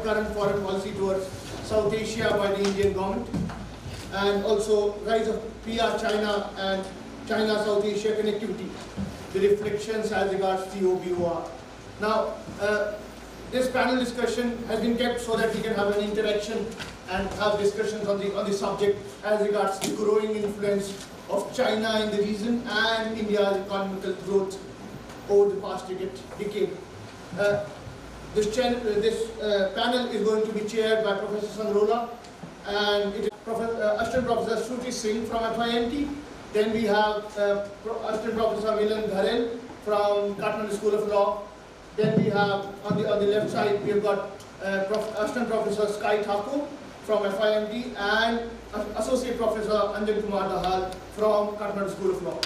of current foreign policy towards South Asia by the Indian government, and also rise of PR China and China-South Asia connectivity, the reflections as regards the OBOR. Now, this panel discussion has been kept so that we can have an interaction and have discussions on the subject as regards the growing influence of China in the region and India's economical growth over the past decade. This panel is going to be chaired by Professor Sangrola, and it is Assistant Professor Shruti Singh from FIMT. Then we have Assistant Professor Milan Gharel from Kathmandu School of Law. Then we have on the left side we have got Assistant Professor Sky Thakur from FIMT and Associate Professor Anjan Kumar Dahal from Kathmandu School of Law.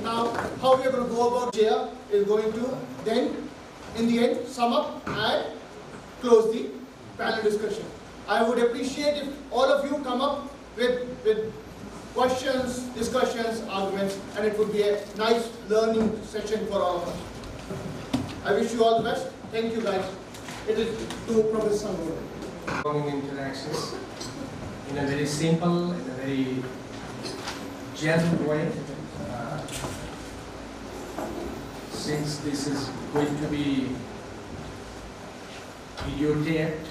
Now, how we are going to go about here is going to then, in the end, sum up and close the panel discussion. I would appreciate if all of you come up with questions, discussions, arguments, and it would be a nice learning session for all of us. I wish you all the best. Thank you, guys. It is to Professor Sangrola. Interactions in a very simple, in a very gentle way. Since this is going to be videotaped,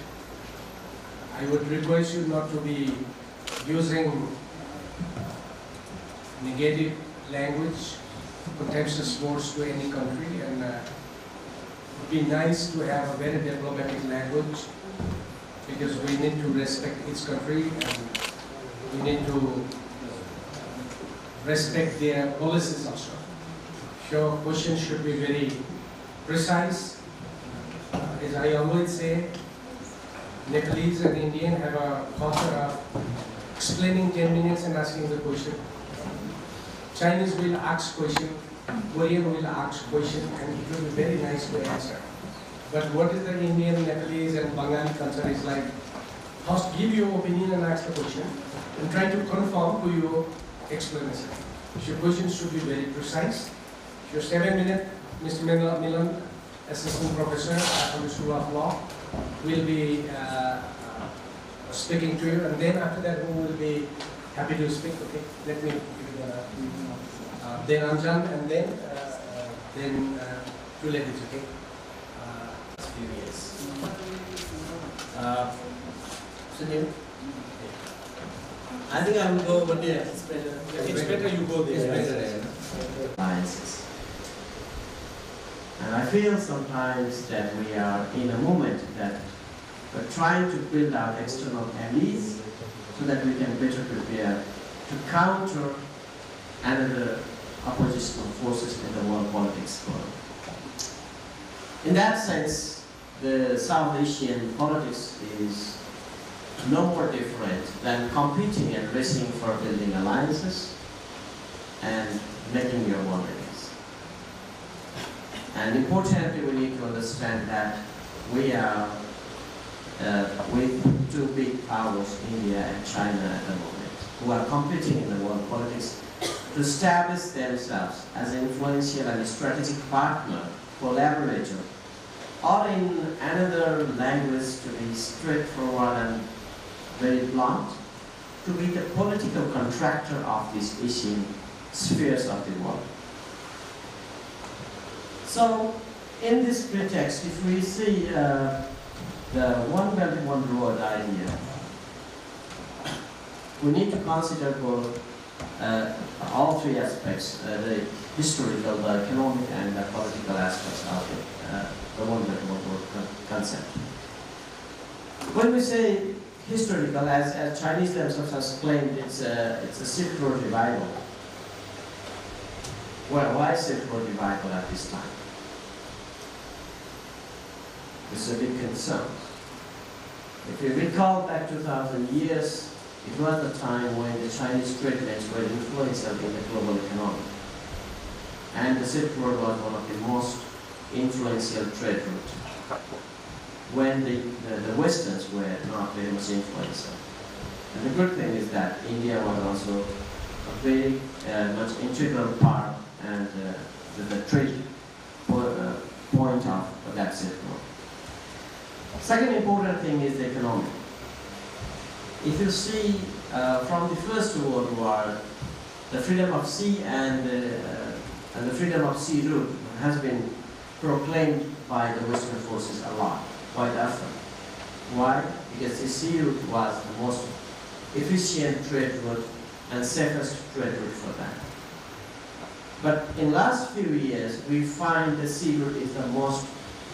I would request you not to be using negative language, contentious words to any country, and it would be nice to have a very diplomatic language, because we need to respect each country and we need to respect their policies also. So questions should be very precise. As I always say, Nepalese and Indian have a culture of explaining 10 minutes and asking the question. Chinese will ask question, Korean will ask question, and it will be very nice to answer. But what is the Indian, Nepalese and Bengali culture is like, first give your opinion and ask the question, and try to conform to your explanation. So questions should be very precise. So 7 minutes, Mr. Milan, Assistant Professor from the School of Law, will be speaking to you, and then after that we will be happy to speak. Okay, let me then Anjan, and then two ladies. Okay. Few years. Sunil, I think I will go over there. It's better. It's better you go there. It's better. Alliances. And I feel sometimes that we are in a moment that we're trying to build out external allies so that we can better prepare to counter another oppositional forces in the world politics forum. In that sense, the South Asian politics is no more different than competing and racing for building alliances and making your own enemies. And importantly, we need to understand that we are with two big powers, India and China at the moment, who are competing in the world politics to establish themselves as an influential and strategic partner, collaborator, or in another language, to be straightforward and very blunt, to be the political contractor of these Asian spheres of the world. So, in this pretext, if we see the One Belt, One Road idea, we need to consider both all three aspects, the historical, the economic, and the political aspects of the One Belt, One Road concept. When we say historical, as Chinese themselves has claimed, it's a Silk Road revival. Well, why Silk Road revival at this time? It's a big concern. If you recall back 2,000 years, it was the time when the Chinese trade lanes were influential in the global economy. And the Silk Road was one of the most influential trade routes, when the Westerns were not very much influential. And the good thing is that India was also a very much integral part, and the trade point of that Silk Road. Second important thing is the economy. If you see from the First World War, the freedom of sea and the freedom of sea route has been proclaimed by the Western forces a lot, quite often. Why? Because the sea route was the most efficient trade route and safest trade route for that. But in last few years, we find the sea route is the most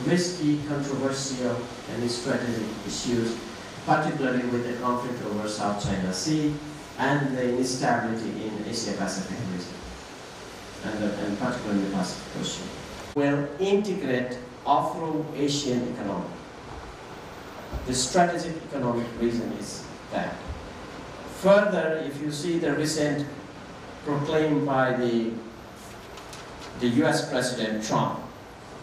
risky, controversial, and strategic issues, particularly with the conflict over South China Sea and the instability in Asia-Pacific region, and particularly the Pacific Ocean. Will integrate Afro-Asian economy. The strategic economic reason is that. Further, if you see the recent proclaim by the US President Trump,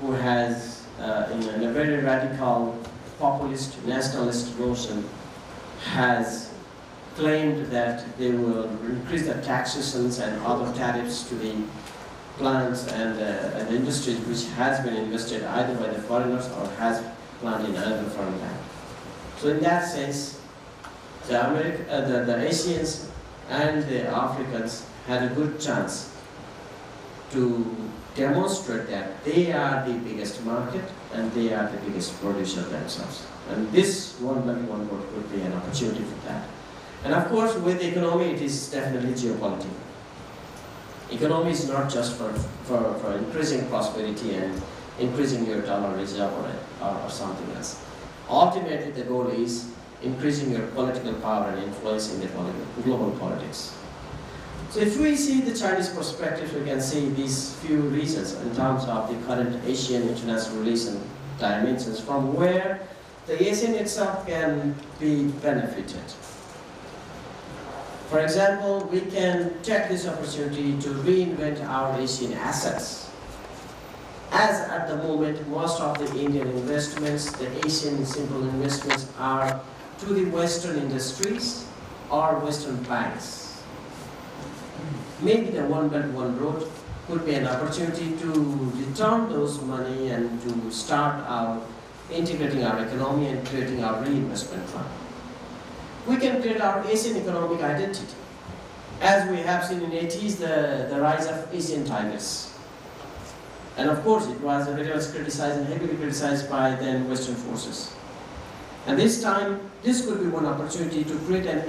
who has, in a very radical, populist, nationalist notion, has claimed that they will increase the taxations and other tariffs to the plants and industries which has been invested either by the foreigners or has planted in another foreign land. So in that sense, the Asians and the Africans had a good chance to demonstrate that they are the biggest market and they are the biggest producer themselves. And this One Belt One Road could be an opportunity for that. And of course, with the economy, it is definitely geopolitical. Economy is not just for increasing prosperity and increasing your dollar reserve or something else. Ultimately, the goal is increasing your political power and influencing the global politics. So if we see the Chinese perspective, we can see these few reasons in terms of the current Asian international relation dimensions from where the ASEAN itself can be benefited. For example, we can take this opportunity to reinvent our Asian assets. As at the moment, most of the Indian investments, the Asian simple investments are to the Western industries or Western banks. Maybe the One Belt One Road could be an opportunity to return those money and to start integrating our economy and creating our reinvestment fund. We can create our Asian economic identity. As we have seen in the 80s, the rise of Asian tigers. And of course, it was criticized and heavily criticized by then Western forces. And this time, this could be one opportunity to create an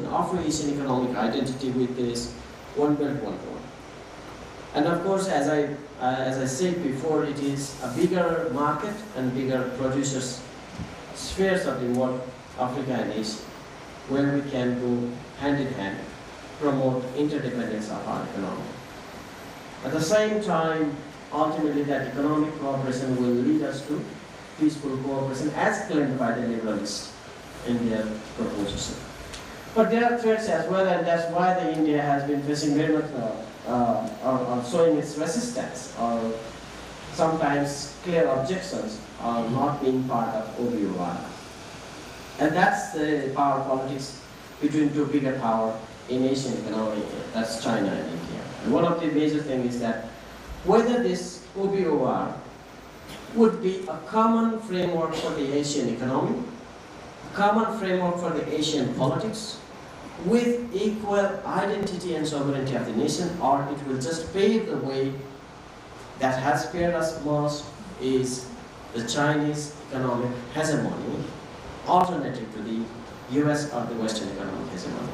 Afro-Asian economic identity with this One Belt One Road. And of course, as I said before, it is a bigger market and bigger producers spheres of the world, Africa and Asia, where we can go hand in hand, promote interdependence of our economy. At the same time, ultimately that economic cooperation will lead us to peaceful cooperation as claimed by the liberalists in their proposition. But there are threats as well, and that's why the India has been facing very much or showing its resistance or sometimes clear objections or not being part of OBOR. And that's the power politics between two bigger power in Asian economy, that's China and India. And one of the major things is that whether this OBOR would be a common framework for the Asian economy, a common framework for the Asian politics, with equal identity and sovereignty of the nation, or it will just pave the way that has spared us most is the Chinese economic hegemony, alternative to the US or the Western economic hegemony.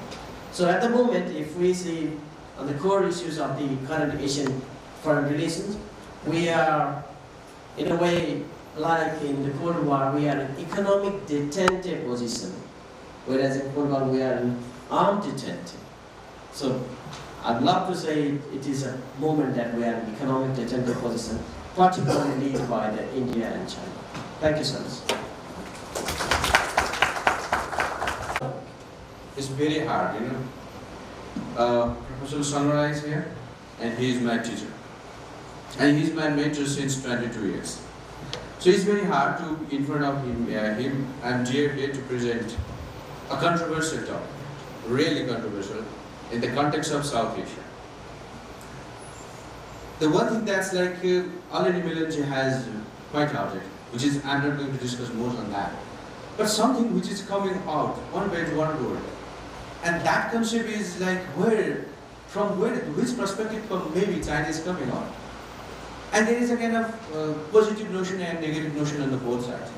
So at the moment, if we see on the core issues of the current Asian foreign relations, we are, in a way, like in the Cold War, we are in economic detente position, whereas in Cold War we are in armed detente. So I'd love to say it is a moment that we are in economic detente position, particularly led by the India and China. Thank you so much. It's very hard, you know. Professor Sunrise is here, and he is my teacher. And he's my mentor since 22 years. So it's very hard to, in front of him, I'm here to present a controversial topic, really controversial, in the context of South Asia. The one thing that's like, already Milanji has quite outed, which is, I'm not going to discuss more on that. But something which is coming out, one bed, one road. And that concept is like from which perspective from maybe China is coming out. And there is a kind of positive notion and negative notion on the both sides.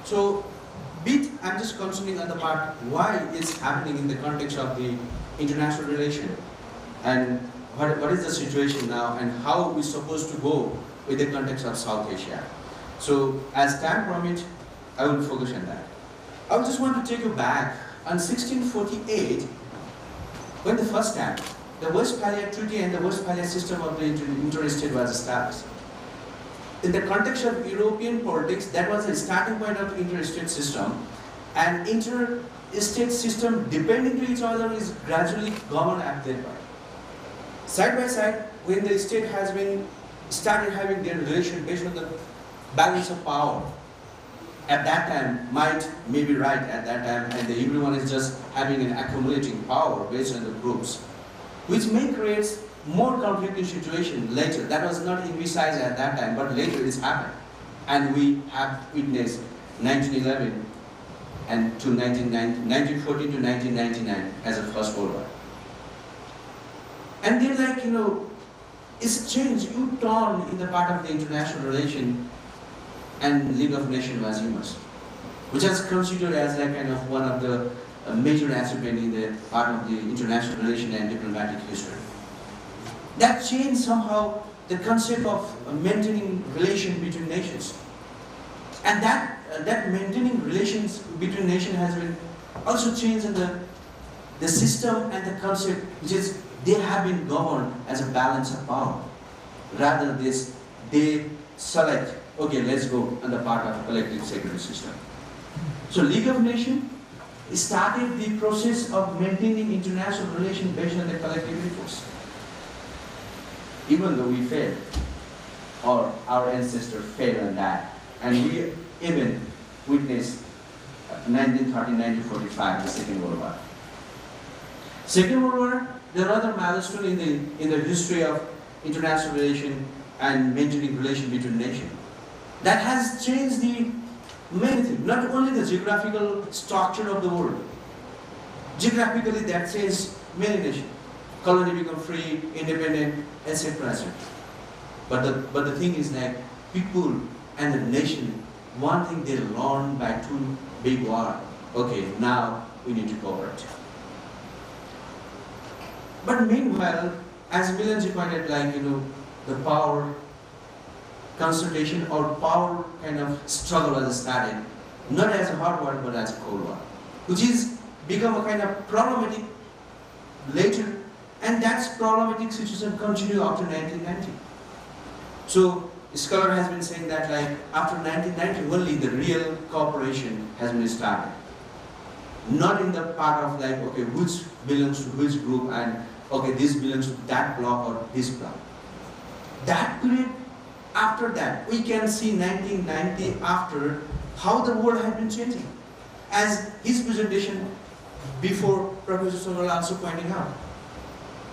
So, I'm just concentrating on the part why it's happening in the context of the international relation and what is the situation now and how we're supposed to go with the context of South Asia. So, as time permits, I will focus on that. I just want to take you back on 1648, when the first time the Westphalia Treaty and the Westphalia system of the interstate was established. In the context of European politics, that was the starting point of interstate system, and interstate system depending to each other is gradually governed at that point. Side by side, when the state has been started having their relation based on the balance of power, at that time may be right at that time, and everyone is just having an accumulating power based on the groups, which may create more conflicting situation later. That was not envisaged at that time, but later it's happened. And we have witnessed 1911 and to 1914 to 1999 as a First World War. And then it's a change, U-turn in the part of the international relation, and League of Nations was emerged, which is considered as one of the major achievements in the part of the international relation and diplomatic history. That changed somehow the concept of maintaining relation between nations. And that maintaining relations between nations has been also changed in the system and the concept, which is they have been governed as a balance of power. Rather they select, okay, let's go on the part of collective security system. So League of Nations started the process of maintaining international relations based on the collective efforts. Even though we failed, or our ancestors failed on that, and we even witnessed 1930-1945, the Second World War. Second World War, there are other milestones in the history of international relation and maintaining relation between nations. That has changed the many things, not only the geographical structure of the world. Geographically, that changed many nations. Colony become free, independent, etc. etc. But the thing is people and the nation, one thing they learn by two big wars. Okay, now we need to cooperate. But meanwhile, as Milanji pointed, the power consultation or power kind of struggle was started, not as a hot war, but as a cold war, which is become a kind of problematic later, and that problematic situation continued after 1990. So, scholar has been saying that after 1990 only the real cooperation has been started. Not in the part of okay, which belongs to which group and okay, this belongs to that block or this block. That period, after that, we can see 1990 after how the world had been changing. As his presentation before, Professor Sonal also pointing out.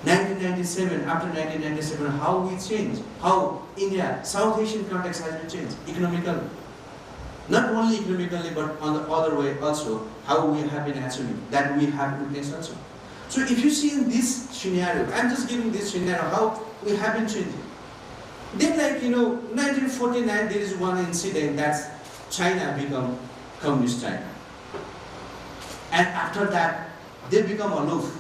1997, after 1997, how we changed, how India, South Asian context has been changed, economically. Not only economically, but on the other way also, how we have been achieving, that we have witnessed also. So if you see in this scenario, I'm just giving this scenario, how we have been changing. Then 1949, there is one incident that's China become communist China. And after that, they become aloof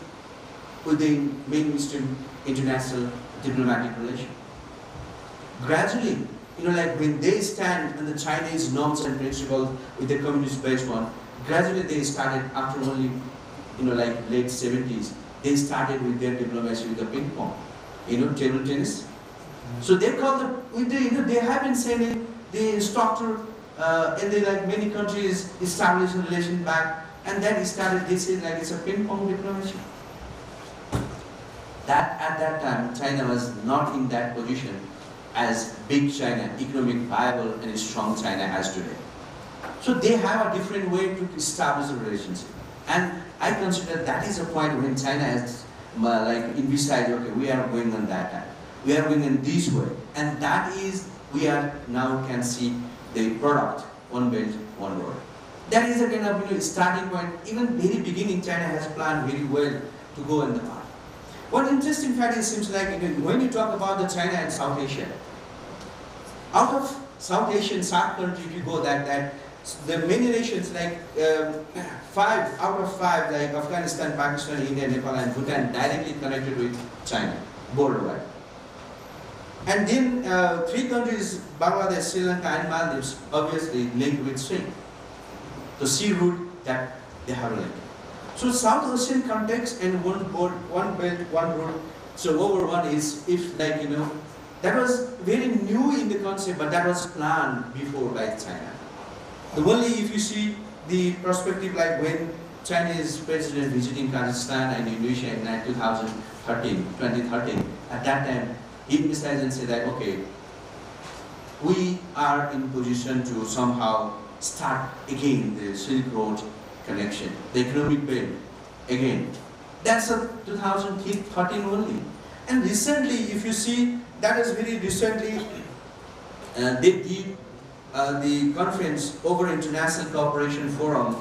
with the mainstream international diplomatic relation. Gradually, when they stand on the Chinese norms and principles with the communist-based one, gradually they started after only, late 70s, they started with their diplomacy with the ping pong, table tennis. So they call they have been sending the instructor, and many countries established a relation back, and then started, they say it's a ping pong diplomacy. That at that time, China was not in that position as big China, economic viable and strong China has today. So they have a different way to establish a relationship. And I consider that is a point when China has envisaged, okay, we are going on that time. We are going in this way. And that is we are now can see the product, one belt, one road. That is a kind of starting point. Even very beginning, China has planned very well to go in the path. One interesting fact is, seems like when you talk about the China and South Asia, out of South Asian SAARC country, if you go that the many nations like 5 out of 5, like Afghanistan, Pakistan, India, Nepal, and Bhutan, directly connected with China, border-wise. And then 3 countries, Bangladesh, Sri Lanka, and Maldives, obviously linked with sea. The sea route that they have linked. So South Asian context and one belt, one road. So over one is, if like that was very new in the concept, but that was planned before by China. The only if you see the perspective, like when Chinese president visiting Kazakhstan and Indonesia in 2013, at that time he emphasized and said that okay, we are in position to somehow start again the Silk Road connection, the economic belt again. That's a 2013 only. And recently, if you see, that is very recently, they did the conference over International Cooperation Forum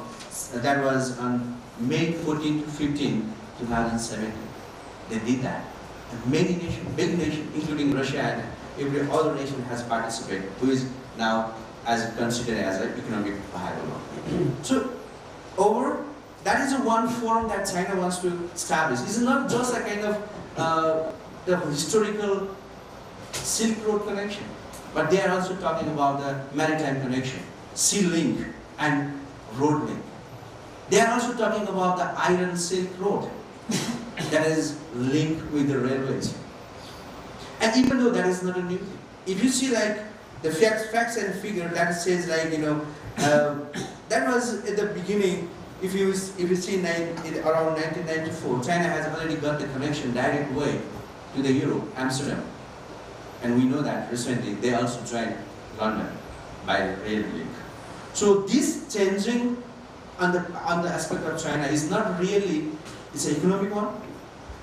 that was on May 14 to 15, 2017. They did that. And many nations, big nations, including Russia and every other nation has participated, who is now considered as an economic viable. So, that is one forum that China wants to establish. It's not just a kind of the historical Silk Road connection, but they are also talking about the maritime connection, sea link and road link. They are also talking about the Iron Silk Road that is linked with the railways. And even though that is not a new thing, if you see like the facts and figure that says like that was at the beginning. If you see around 1994, China has already got the connection direct way to the Europe, Amsterdam, and we know that recently they also joined London by rail link. So this changing on the aspect of China is not really it's an economic one,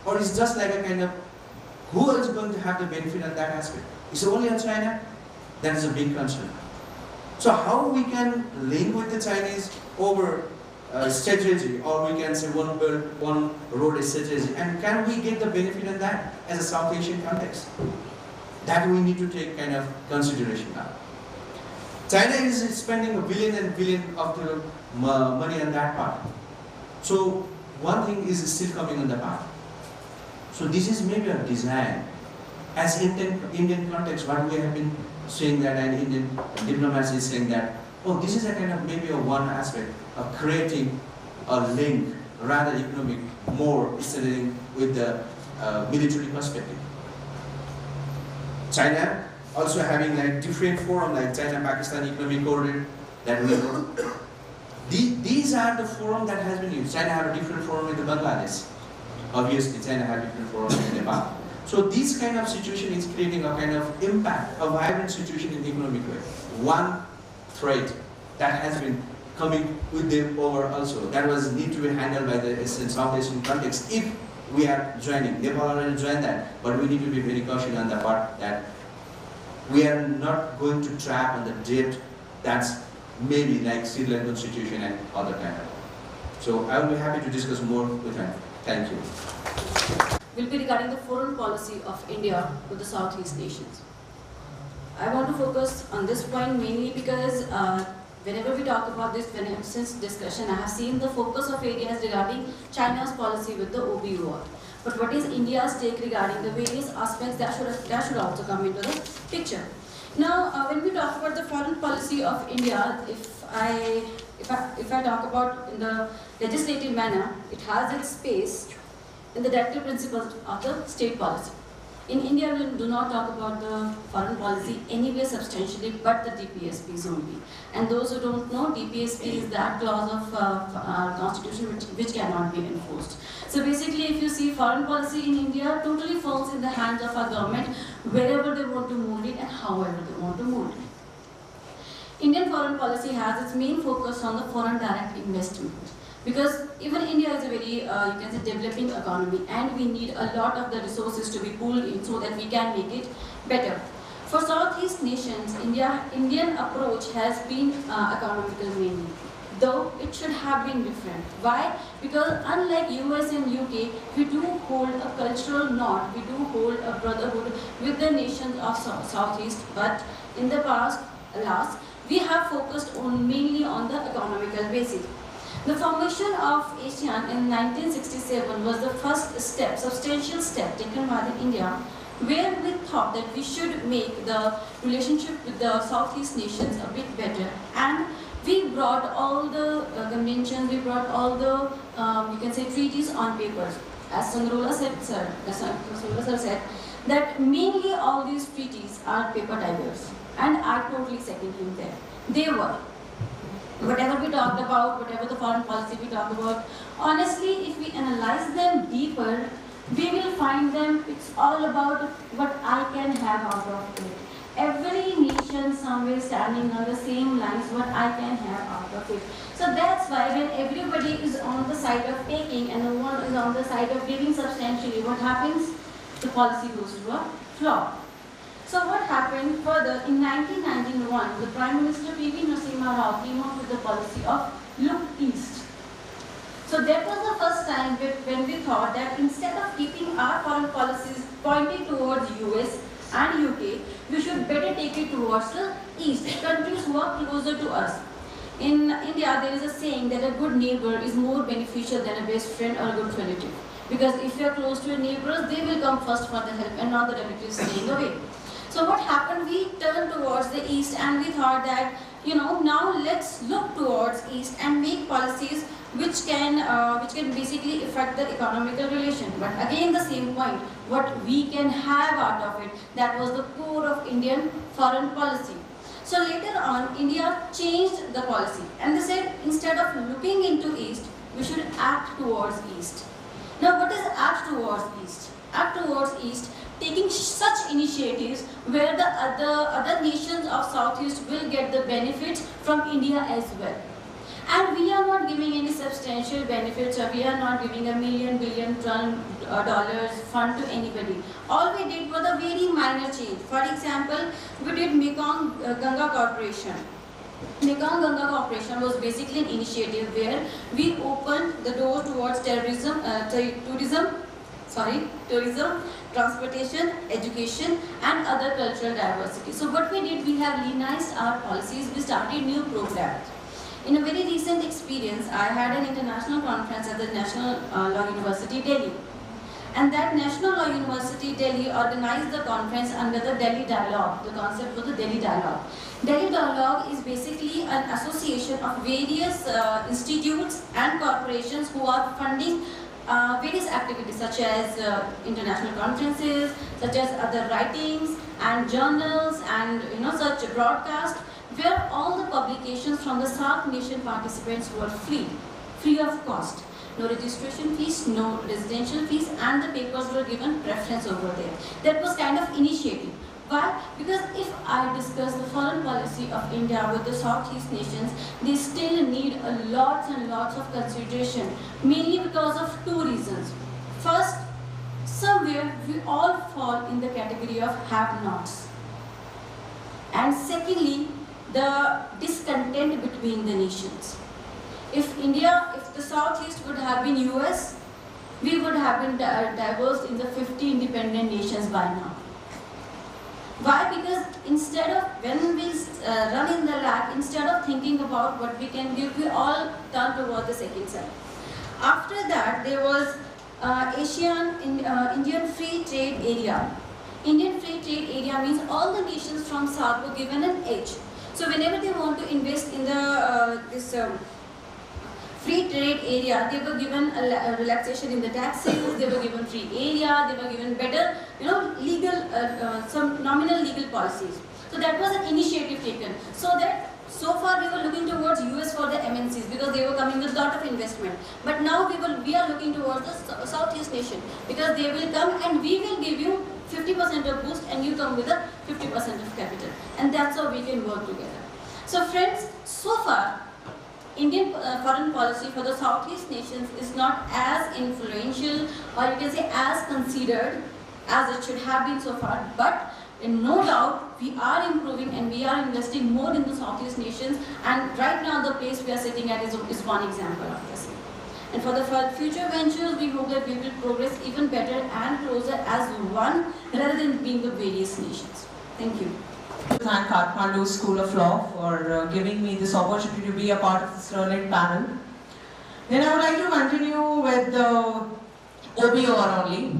or it's just like a kind of who is going to have the benefit of that aspect? Is it only on China? That is a big concern. So how we can link with the Chinese over strategy, or we can say one belt, one road strategy, and can we get the benefit of that as a South Asian context? That we need to take kind of consideration now. China is spending $1 billion and billion of the money on that part. So one thing is still coming on the part. So this is maybe a design. As Indian context, what we have been saying that, and Indian diplomats is saying that, oh, this is a kind of maybe a one aspect of creating a link, rather economic, more studying with the military perspective. China also having like different forum like China-Pakistan Economic Corridor that we know. These are the forum that has been used. China have a different forum with the Bangladesh. Obviously, China have different forum with Nepal. So this kind of situation is creating a kind of impact, a vibrant situation in the economic way. One threat that has been coming with them over also, that was need to be handled by the South Asian context if we are joining. Nepal already joined that, but we need to be very cautious on the part that we are not going to trap on the debt that's maybe like Sri Lankan situation and other kind of. So I will be happy to discuss more with them. Thank you. Will be regarding the foreign policy of India with the Southeast nations. I want to focus on this point mainly because whenever we talk about this, since discussion, I have seen the focus of areas regarding China's policy with the OBOR. But what is India's take regarding the various aspects that should also come into the picture? Now, when we talk about the foreign policy of India, if I talk about in the legislative manner, it has its space in the directive principles of the state policy. In India, we do not talk about the foreign policy anywhere substantially, but the DPSPs only. And those who don't know, DPSP is that clause of our constitution which cannot be enforced. So basically, if you see foreign policy in India, totally falls in the hands of our government, wherever they want to mold it and however they want to mold it. Indian foreign policy has its main focus on the foreign direct investment. Because even India is a very, you can say, developing economy, and we need a lot of the resources to be pulled in so that we can make it better. For Southeast nations, Indian approach has been economical mainly, though it should have been different. Why? Because unlike US and UK, we do hold a cultural knot, we do hold a brotherhood with the nations of Southeast, but in the past, alas, we have focused mainly on the economical basis. The formation of ASEAN in 1967 was the first step, substantial step taken by India, where we thought that we should make the relationship with the Southeast nations a bit better, and we brought all the conventions, we brought all the you can say treaties on papers. As Sangarola said, that mainly all these treaties are paper tigers, and I totally second him there. They were. Whatever we talked about, whatever the foreign policy we talked about, honestly, if we analyze them deeper, we will find them, it's all about what I can have out of it. Every nation somewhere standing on the same lines, what I can have out of it. So that's why when everybody is on the side of taking and no one is on the side of giving substantially, what happens? The policy goes to a flop. So what happened further, in 1991, the Prime Minister P.V. Narasimha Rao came up with the policy of look east. So that was the first time when we thought that instead of keeping our foreign policies pointing towards US and UK, we should better take it towards the east, countries who are closer to us. In India, there is a saying that a good neighbor is more beneficial than a best friend or a good relative. Because if you are close to your neighbors, they will come first for the help and not the relatives staying away. So what happened, we turned towards the east and we thought that, now let's look towards east and make policies which can basically affect the economical relation. But again the same point, what we can have out of it, that was the core of Indian foreign policy. So later on, India changed the policy and they said instead of looking into east, we should act towards east. Now what is act towards east? Act towards east, taking such initiatives where the other nations of Southeast will get the benefits from India as well. And we are not giving any substantial benefits, or we are not giving $1 million, billion dollars fund to anybody. All we did was a very minor change. For example, we did Mekong Ganga Corporation. Mekong Ganga Corporation was basically an initiative where we opened the door towards tourism, transportation, education and other cultural diversity. So what we did, we have leanized our policies, we started new programs. In a very recent experience, I had an international conference at the National Law University, Delhi. And that National Law University, Delhi organized the conference under the Delhi Dialogue. The concept was the Delhi Dialogue. Delhi Dialogue is basically an association of various institutes and corporations who are funding various activities such as international conferences, such as other writings and journals and such broadcast, where all the publications from the SAARC nation participants were free of cost. No registration fees, no residential fees, and the papers were given preference over there. That was kind of initiative. Why? Because if I discuss the foreign policy of India with the Southeast nations, they still need lots and lots of consideration, mainly because of two reasons. First, somewhere we all fall in the category of have-nots. And secondly, the discontent between the nations. If the Southeast would have been US, we would have been diverse in the 50 independent nations by now. Why? Because instead of, when we run in the lab, instead of thinking about what we can give, we all turn toward the second side. After that, there was Indian Free Trade Area. Indian Free Trade Area means all the nations from South were given an edge. So whenever they want to invest in this free trade area, they were given a relaxation in the taxes, they were given free area, they were given better, legal, some nominal legal policies. So that was an initiative taken. So far we were looking towards US for the MNCs because they were coming with a lot of investment. But now we are looking towards the Southeast nation because they will come and we will give you 50% of boost and you come with a 50% of capital. And that's how we can work together. So friends, so far, Indian foreign policy for the Southeast nations is not as influential, or you can say as considered as it should have been so far, but And no doubt, we are improving and we are investing more in the Southeast nations, and right now the place we are sitting at is one example of this. And for the future ventures, we hope that we will progress even better and closer as one rather than being the various nations. Thank you. Thank Kathmandu School of Law for giving me this opportunity to be a part of this learned panel. Then I would like to continue with the OBOR only.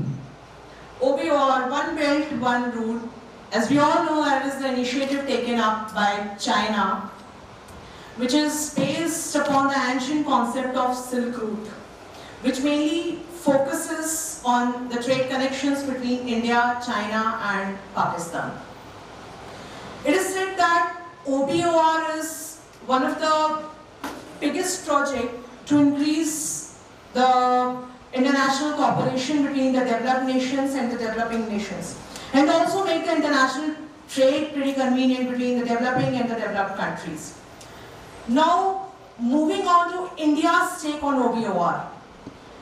OBOR, One Belt, One Route. As we all know, that is the initiative taken up by China, which is based upon the ancient concept of Silk Route, which mainly focuses on the trade connections between India, China and Pakistan. It is said that OBOR is one of the biggest projects to increase the international cooperation between the developed nations and the developing nations, and also make the international trade pretty convenient between the developing and the developed countries. Now, moving on to India's take on OBOR.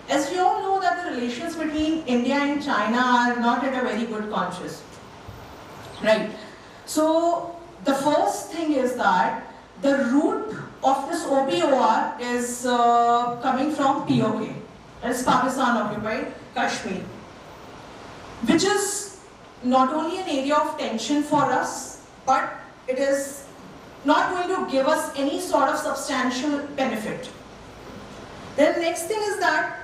As we all know that the relations between India and China are not at a very good conscious. Right. So, the first thing is that the root of this OBOR is coming from POK, that is Pakistan occupied Kashmir, which is not only an area of tension for us, but it is not going to give us any sort of substantial benefit. Then next thing is that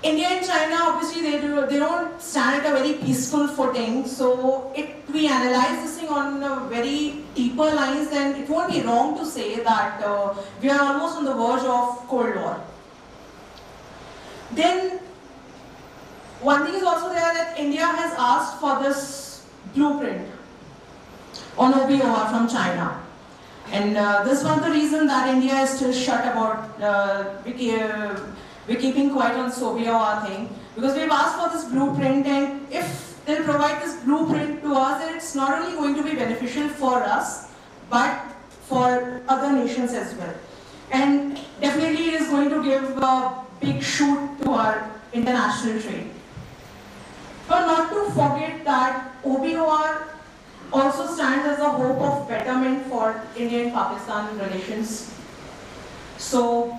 India and China, obviously they don't stand at a very peaceful footing, so if we analyze this thing on a very deeper lines, then it won't be wrong to say that we are almost on the verge of Cold War. Then one thing is also there that India has asked for this blueprint on OBOR from China. And this is one of the reasons that India is still shut about we're keeping quiet on this OBOR thing, because we've asked for this blueprint, and if they'll provide this blueprint to us, then it's not only going to be beneficial for us, but for other nations as well. And definitely it is going to give a big shoot to our international trade. But not to forget that OBOR also stands as a hope of betterment for Indian-Pakistan relations. So,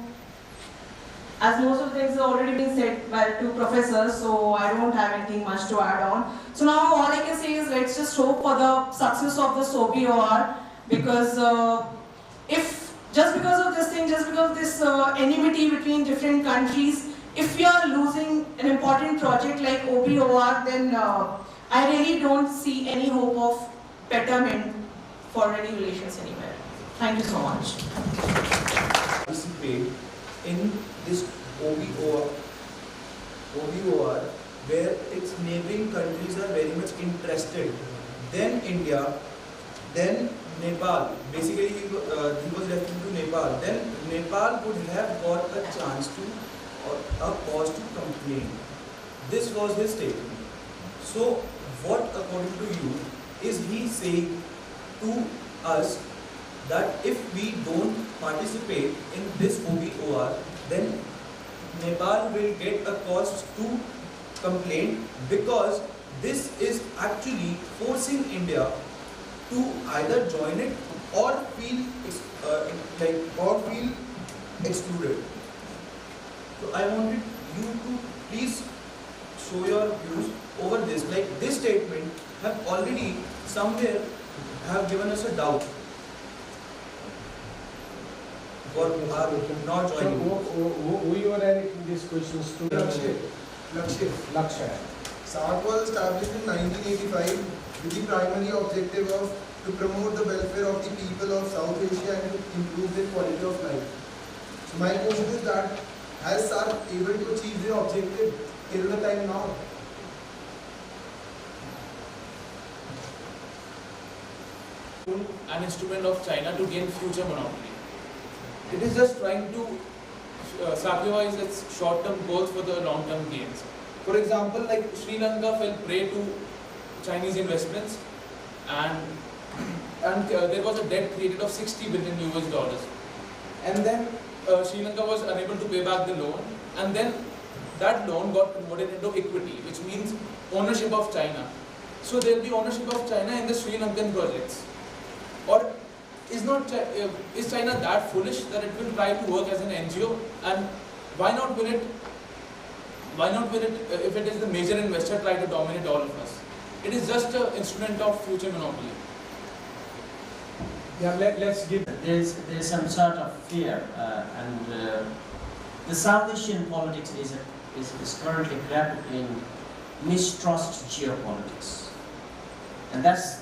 as most of the things have already been said by two professors, so I don't have anything much to add on. So now all I can say is let's just hope for the success of this OBOR, because if just because of this thing, just because of this enmity between different countries, if we are losing an important project like OBOR, then I really don't see any hope of betterment for any relations anywhere. Thank you so much. Participate in this OBOR where its neighboring countries are very much interested. Then India, then Nepal. Basically, he was referring to Nepal. Then Nepal would have got a chance to, or a cause to complain. This was his statement. So, what according to you is he saying to us that if we don't participate in this OBOR, then Nepal will get a cause to complain, because this is actually forcing India to either join it or feel excluded. So I wanted you to please show your views over this. Like this statement have already somewhere have given us a doubt for not joining. Who you are directing these questions to? Lakshya. SAARC was established in 1985 with the primary objective of to promote the welfare of the people of South Asia and to improve their quality of life. So my question is that, has SAARC able to achieve their objective till the time now? An instrument of China to gain future monopoly. It is just trying to sacrifice its short-term goals for the long-term gains. For example, like Sri Lanka fell prey to Chinese investments, and there was a debt created of $60 billion US, and then Sri Lanka was unable to pay back the loan, and then that loan got converted into equity, which means ownership of China. So there will be ownership of China in the Sri Lankan projects. Or is China that foolish that it will try to work as an NGO? And why not will it, if it is the major investor, try to dominate all of us? It is just an instrument of future monopoly. Yeah, let's give. There's some sort of fear, and the South Asian politics is currently grabbed in mistrust geopolitics, and that's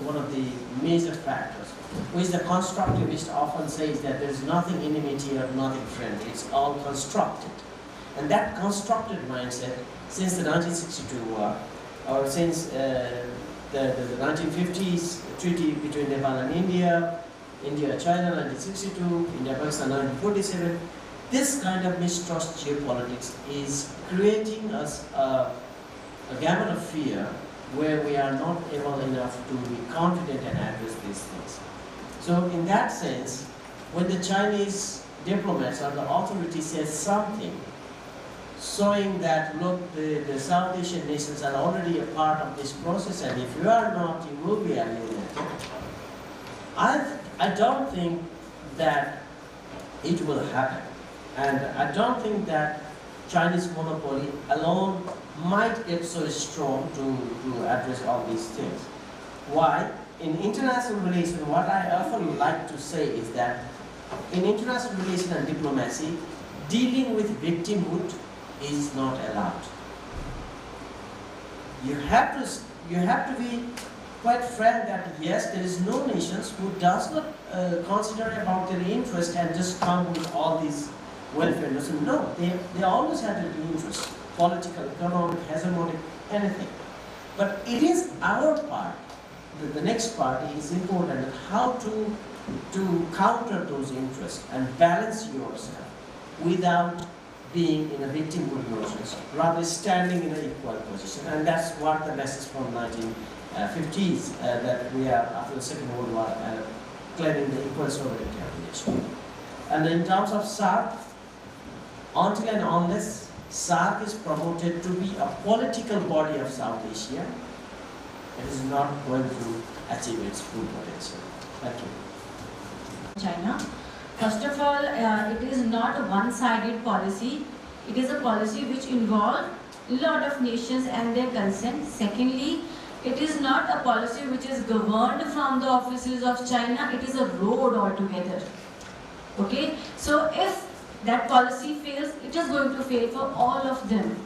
one of the major factors. Which the constructivist often says that there is nothing enmity or nothing friendly. It's all constructed, and that constructed mindset since the 1962 war, or since the 1950s treaty between Nepal and India, India-China 1962, India-Pakistan 1947, this kind of mistrust geopolitics is creating us a gamut of fear where we are not able enough to be confident and address these things. So in that sense, when the Chinese diplomats or the authority says something, showing that, look, the South Asian nations are already a part of this process, and if you are not, you will be alienated. I don't think that it will happen. And I don't think that Chinese monopoly alone might get so strong to address all these things. Why? In international relations, what I often like to say is that in international relations and diplomacy, dealing with victimhood is not allowed. You have to be quite frank that yes, there is no nations who does not consider about their interest and just come with all these welfare notions. No, they always have their interest, political, economic, hegemonic, anything. But it is our part. The next part is important, how to counter those interests and balance yourself without being in a victimhood notions, rather standing in an equal position. And that's what the message from 1950s that we are after the Second World War claiming the equal sovereignty of the nation. And in terms of SAARC, until and unless SAARC is promoted to be a political body of South Asia, it is not going to achieve its full potential. Thank you. China. First of all, it is not a one-sided policy. It is a policy which involves a lot of nations and their consent. Secondly, it is not a policy which is governed from the offices of China. It is a road altogether. Okay? So if that policy fails, it is going to fail for all of them.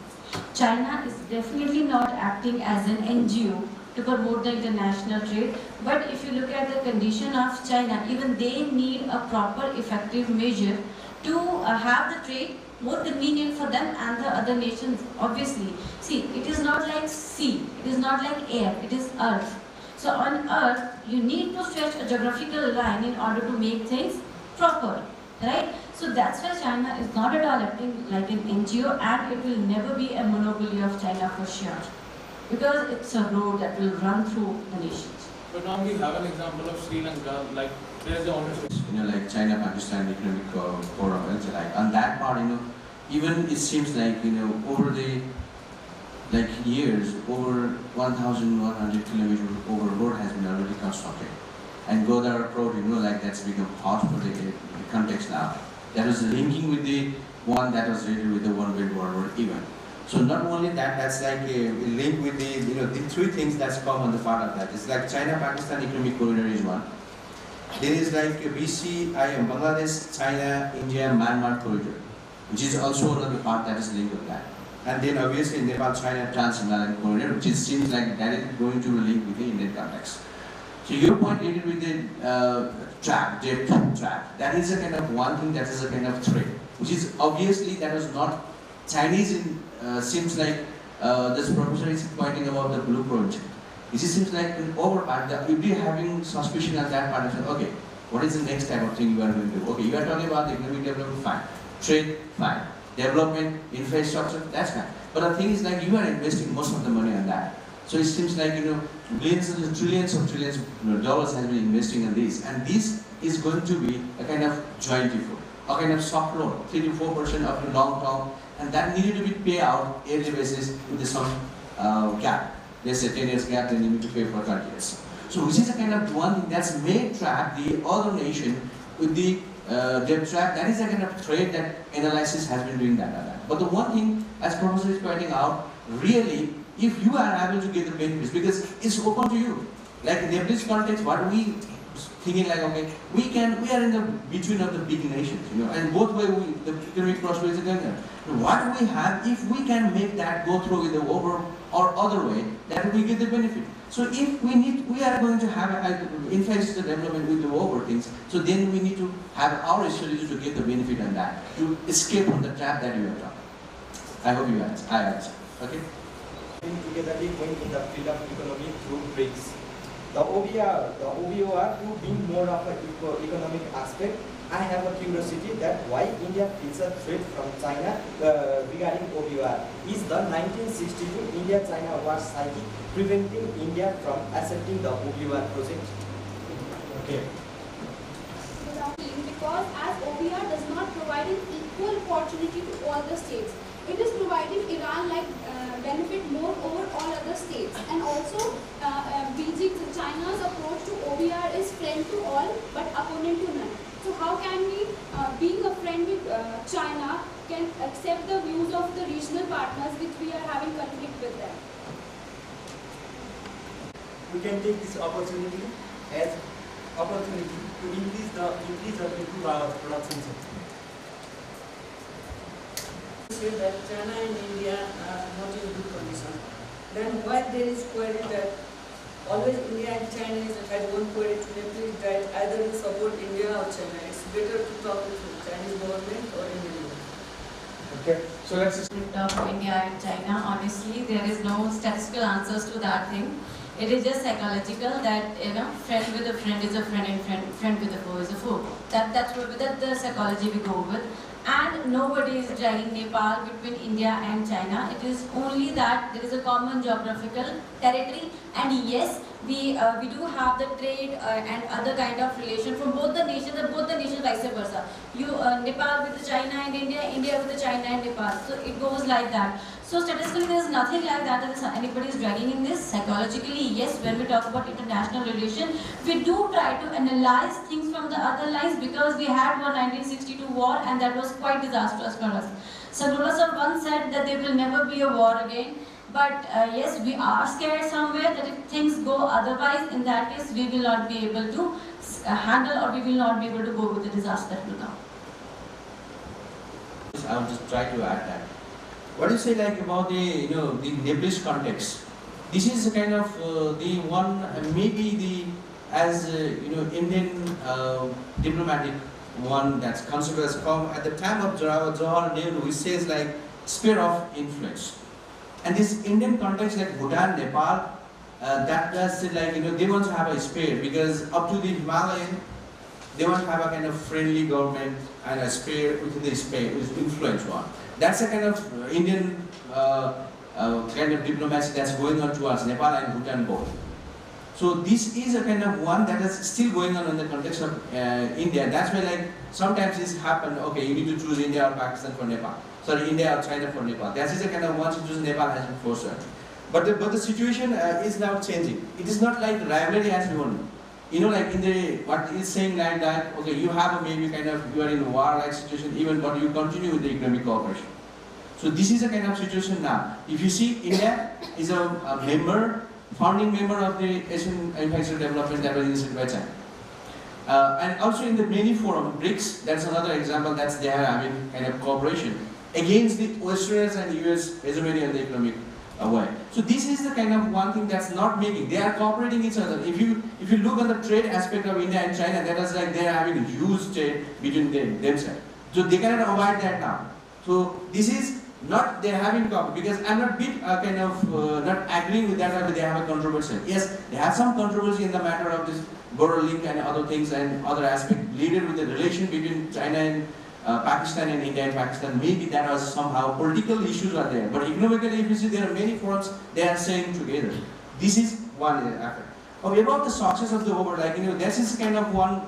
China is definitely not acting as an NGO to promote the international trade. But if you look at the condition of China, even they need a proper effective measure to have the trade more convenient for them and the other nations, obviously. See, it is not like sea, it is not like air, it is earth. So on earth, you need to stretch a geographical line in order to make things proper, right? So that's why China is not at all acting like an NGO, and it will never be a monopoly of China for sure. Because it's a road that will run through the nations. But now we have an example of Sri Lanka, like there is the ownership. Like China-Pakistan Economic Forum, like on that part, even it seems like, over the years, over 1,100 kilometers over road has been already constructed. And Godar Road, like that's become hot for the context now. That was linking with the one that was rated with the One Belt One Road even. So not only that, that's like a link with the three things that's come on the part of that. It's like China-Pakistan Economic Corridor is one. There is like a BCIM, Bangladesh, China, India, Myanmar corridor, which is also another part that is linked with that. And then obviously Nepal-China Trans-Himalayan corridor, which seems like directly going to link with the Indian context. So your point related with the depth track, that is a kind of one thing that is a kind of threat, which is obviously that was not Chinese in, seems like this professor is pointing about the blue project. It seems like you'd be having suspicion at that part of okay, what is the next type of thing you are going to do? Okay, you are talking about the economic development, fine. Trade, fine. Development, infrastructure, that's fine. But the thing is like you are investing most of the money on that. So it seems like billions and trillions of dollars has been investing in this, and this is going to be a kind of joint effort, a kind of soft loan, 3 to 4% of the long term, and that needed to be paid out yearly basis with some gap. let's say 10 years gap, then you need to pay for 30 years. So which is a kind of one thing that's may trap the other nation with the debt trap. That is a kind of trade that analysis has been doing that. But the one thing, as Professor is pointing out, really, if you are able to get the benefits, because it's open to you. Like in the Nepalese context, what are we thinking like, okay, we are in the between of the big nations, and both way the economic prosperity is going there. What we have, if we can make that go through with the OBOR or other way, that we get the benefit. So if we are going to have infrastructure development with the OBOR things, so then we need to have our strategy to get the benefit on that, to escape from the trap that you are talking. I hope you answer. I answer. Okay. Togetherly going in the field of economy through BRICS. The OBOR to being more of an economic aspect, I have a curiosity that why India feels a threat from China regarding OBOR. Is the 1962 India-China war cycle preventing India from accepting the OBOR project? Okay. Because as OBOR does not provide an equal opportunity to all the states, it is providing Iran like benefit more over all other states, and also China's approach to OBOR is friend to all but opponent to none. So how can we, being a friend with China, can accept the views of the regional partners which we are having conflict with them? We can take this opportunity as opportunity to increase the production sector. Say that China and India are not in good condition. Then why there is query that always India and China has one query to Nepal that either we support India or China. It's better to talk with the Chinese government or Indian government. Okay, so let's just Of India and China, honestly, there is no statistical answers to that thing. It is just psychological that friend with a friend is a friend, and friend with a foe is a foe. That's the psychology we go with. And nobody is dragging Nepal between India and China. It is only that there is a common geographical territory, and yes, we do have the trade and other kind of relation from both the nations, and both the nations vice versa. Nepal with China and India, India with China and Nepal. So it goes like that. So statistically, there is nothing like that anybody is dragging in this. Psychologically, yes, when we talk about international relation, we do try to analyze things from the other lines, because we had one 1962 war and that was quite disastrous for us. Sadullah sir once said that there will never be a war again. But yes, we are scared somewhere that if things go otherwise, in that case, we will not be able to handle, or we will not be able to go with the disaster that will come. I will just try to add that. What do you say like about the the Nepalese context? This is a kind of the one maybe the as Indian diplomatic one that's considered as come at the time of Jawaharlal Nehru, which says like sphere of influence. And this Indian context like Bhutan, Nepal, that does like they want to have a sphere, because up to the Himalayan they want to have a kind of friendly government and a sphere within the sphere is influence one. That's a kind of Indian kind of diplomacy that's going on towards Nepal and Bhutan both. So this is a kind of one that is still going on in the context of India. That's why like sometimes this happen, okay, you need to choose India or Pakistan for Nepal. Sorry, India or China for Nepal. That is a kind of one situation Nepal has been forced on. But the situation is now changing. It is not like rivalry as we want. Like in the, what is saying like that, okay, you have a maybe kind of, you are in a war-like situation even, but you continue with the economic cooperation. So this is a kind of situation now. If you see, India is a founding member of the Asian Infrastructure Development that was initiated by China. And also in the many forum, BRICS, that's another example that's they are having kind of cooperation against the Westerners and US hegemony on the economic way. So this is the kind of one thing that's not making. They are cooperating each other. If you look at the trade aspect of India and China, that is like they are having a huge trade between themselves. So they cannot avoid that now. So this is not they are having because I'm not bit kind of not agreeing with that. They have a controversy. Yes, they have some controversy in the matter of this border link and other things and other aspects related with the relation between China and Pakistan and India and Pakistan. Maybe that was somehow political issues are there, but economically, if you see, there are many forums they are saying together. This is one effort. Okay, about the success of the OBOR, like this is kind of one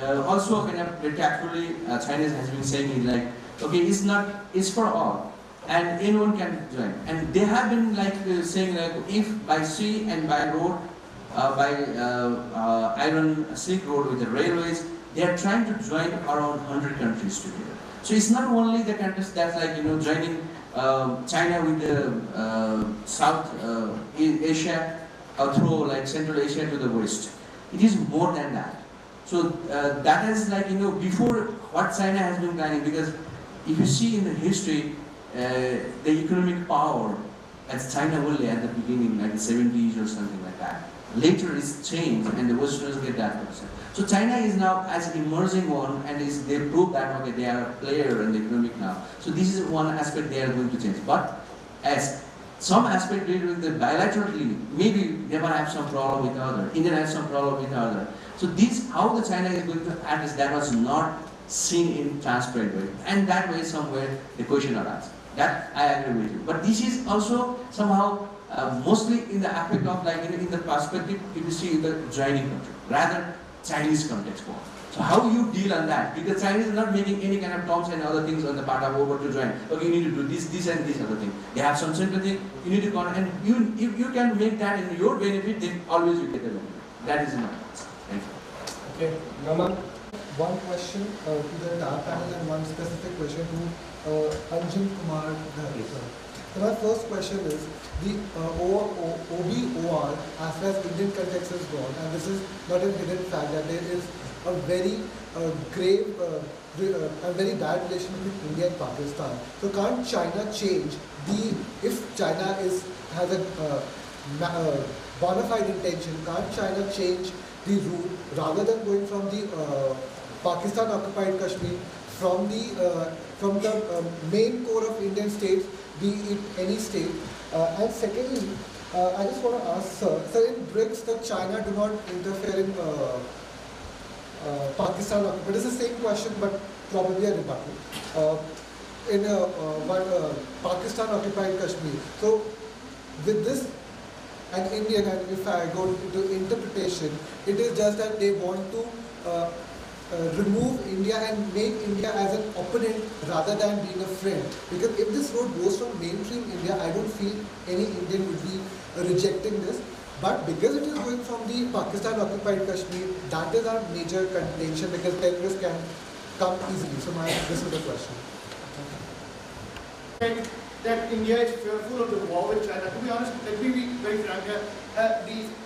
also kind of tactfully China has been saying it like, okay, it's for all. and anyone can join. And they have been like saying like if by sea and by road, by Iron Silk Road with the railways, they are trying to join around 100 countries together. So it's not only the countries that's like joining China with the South Asia through like Central Asia to the West. It is more than that. So that is like before what China has been planning, because if you see in the history, the economic power as China only at the beginning, like the 70s or something like that. Later it's changed and the Westerners get that person. So China is now as an emerging one, and they prove that okay, they are a player in the economic now. So this is one aspect they are going to change. But as some aspect with the bilaterally, maybe they might have some problem with other. India has some problem with other. So this, how the China is going to address that was not seen in transparent way. And that way somewhere the question arises. That I agree with you. But this is also somehow mostly in the aspect of like in the perspective if you see the joining country, rather Chinese context more. So how you deal on that? Because Chinese are not making any kind of terms and other things on the part of OBOR to join. Okay, you need to do this, this and this other thing. They have some sympathy, you need to go on, and if you can make that in your benefit, then always you get the benefit. That is enough. Thank you. Okay, Naman, one question to the entire panel and one specific question to Anjum Kumar. So my first question is, the OBOR, as far as Indian context is gone, and this is not a hidden fact that there is a very grave, a very bad relation between India and Pakistan. So can't China change if China has a bona fide intention, can't China change the route rather than going from the Pakistan occupied Kashmir from the main core of Indian states, be it any state? And secondly, I just want to ask sir, in BRICS that China do not interfere in Pakistan, but it's the same question but probably a rebuttal. In Pakistan occupied Kashmir. So with this, and Indian, and if I go into interpretation, it is just that they want to remove India and make India as an opponent rather than being a friend. Because if this road goes from mainstream India, I don't feel any Indian would be rejecting this. But because it is going from the Pakistan occupied Kashmir, that is our major contention, because terrorists can come easily. So this is the question. That India is fearful of the war with China. To be honest, let me be very frank here.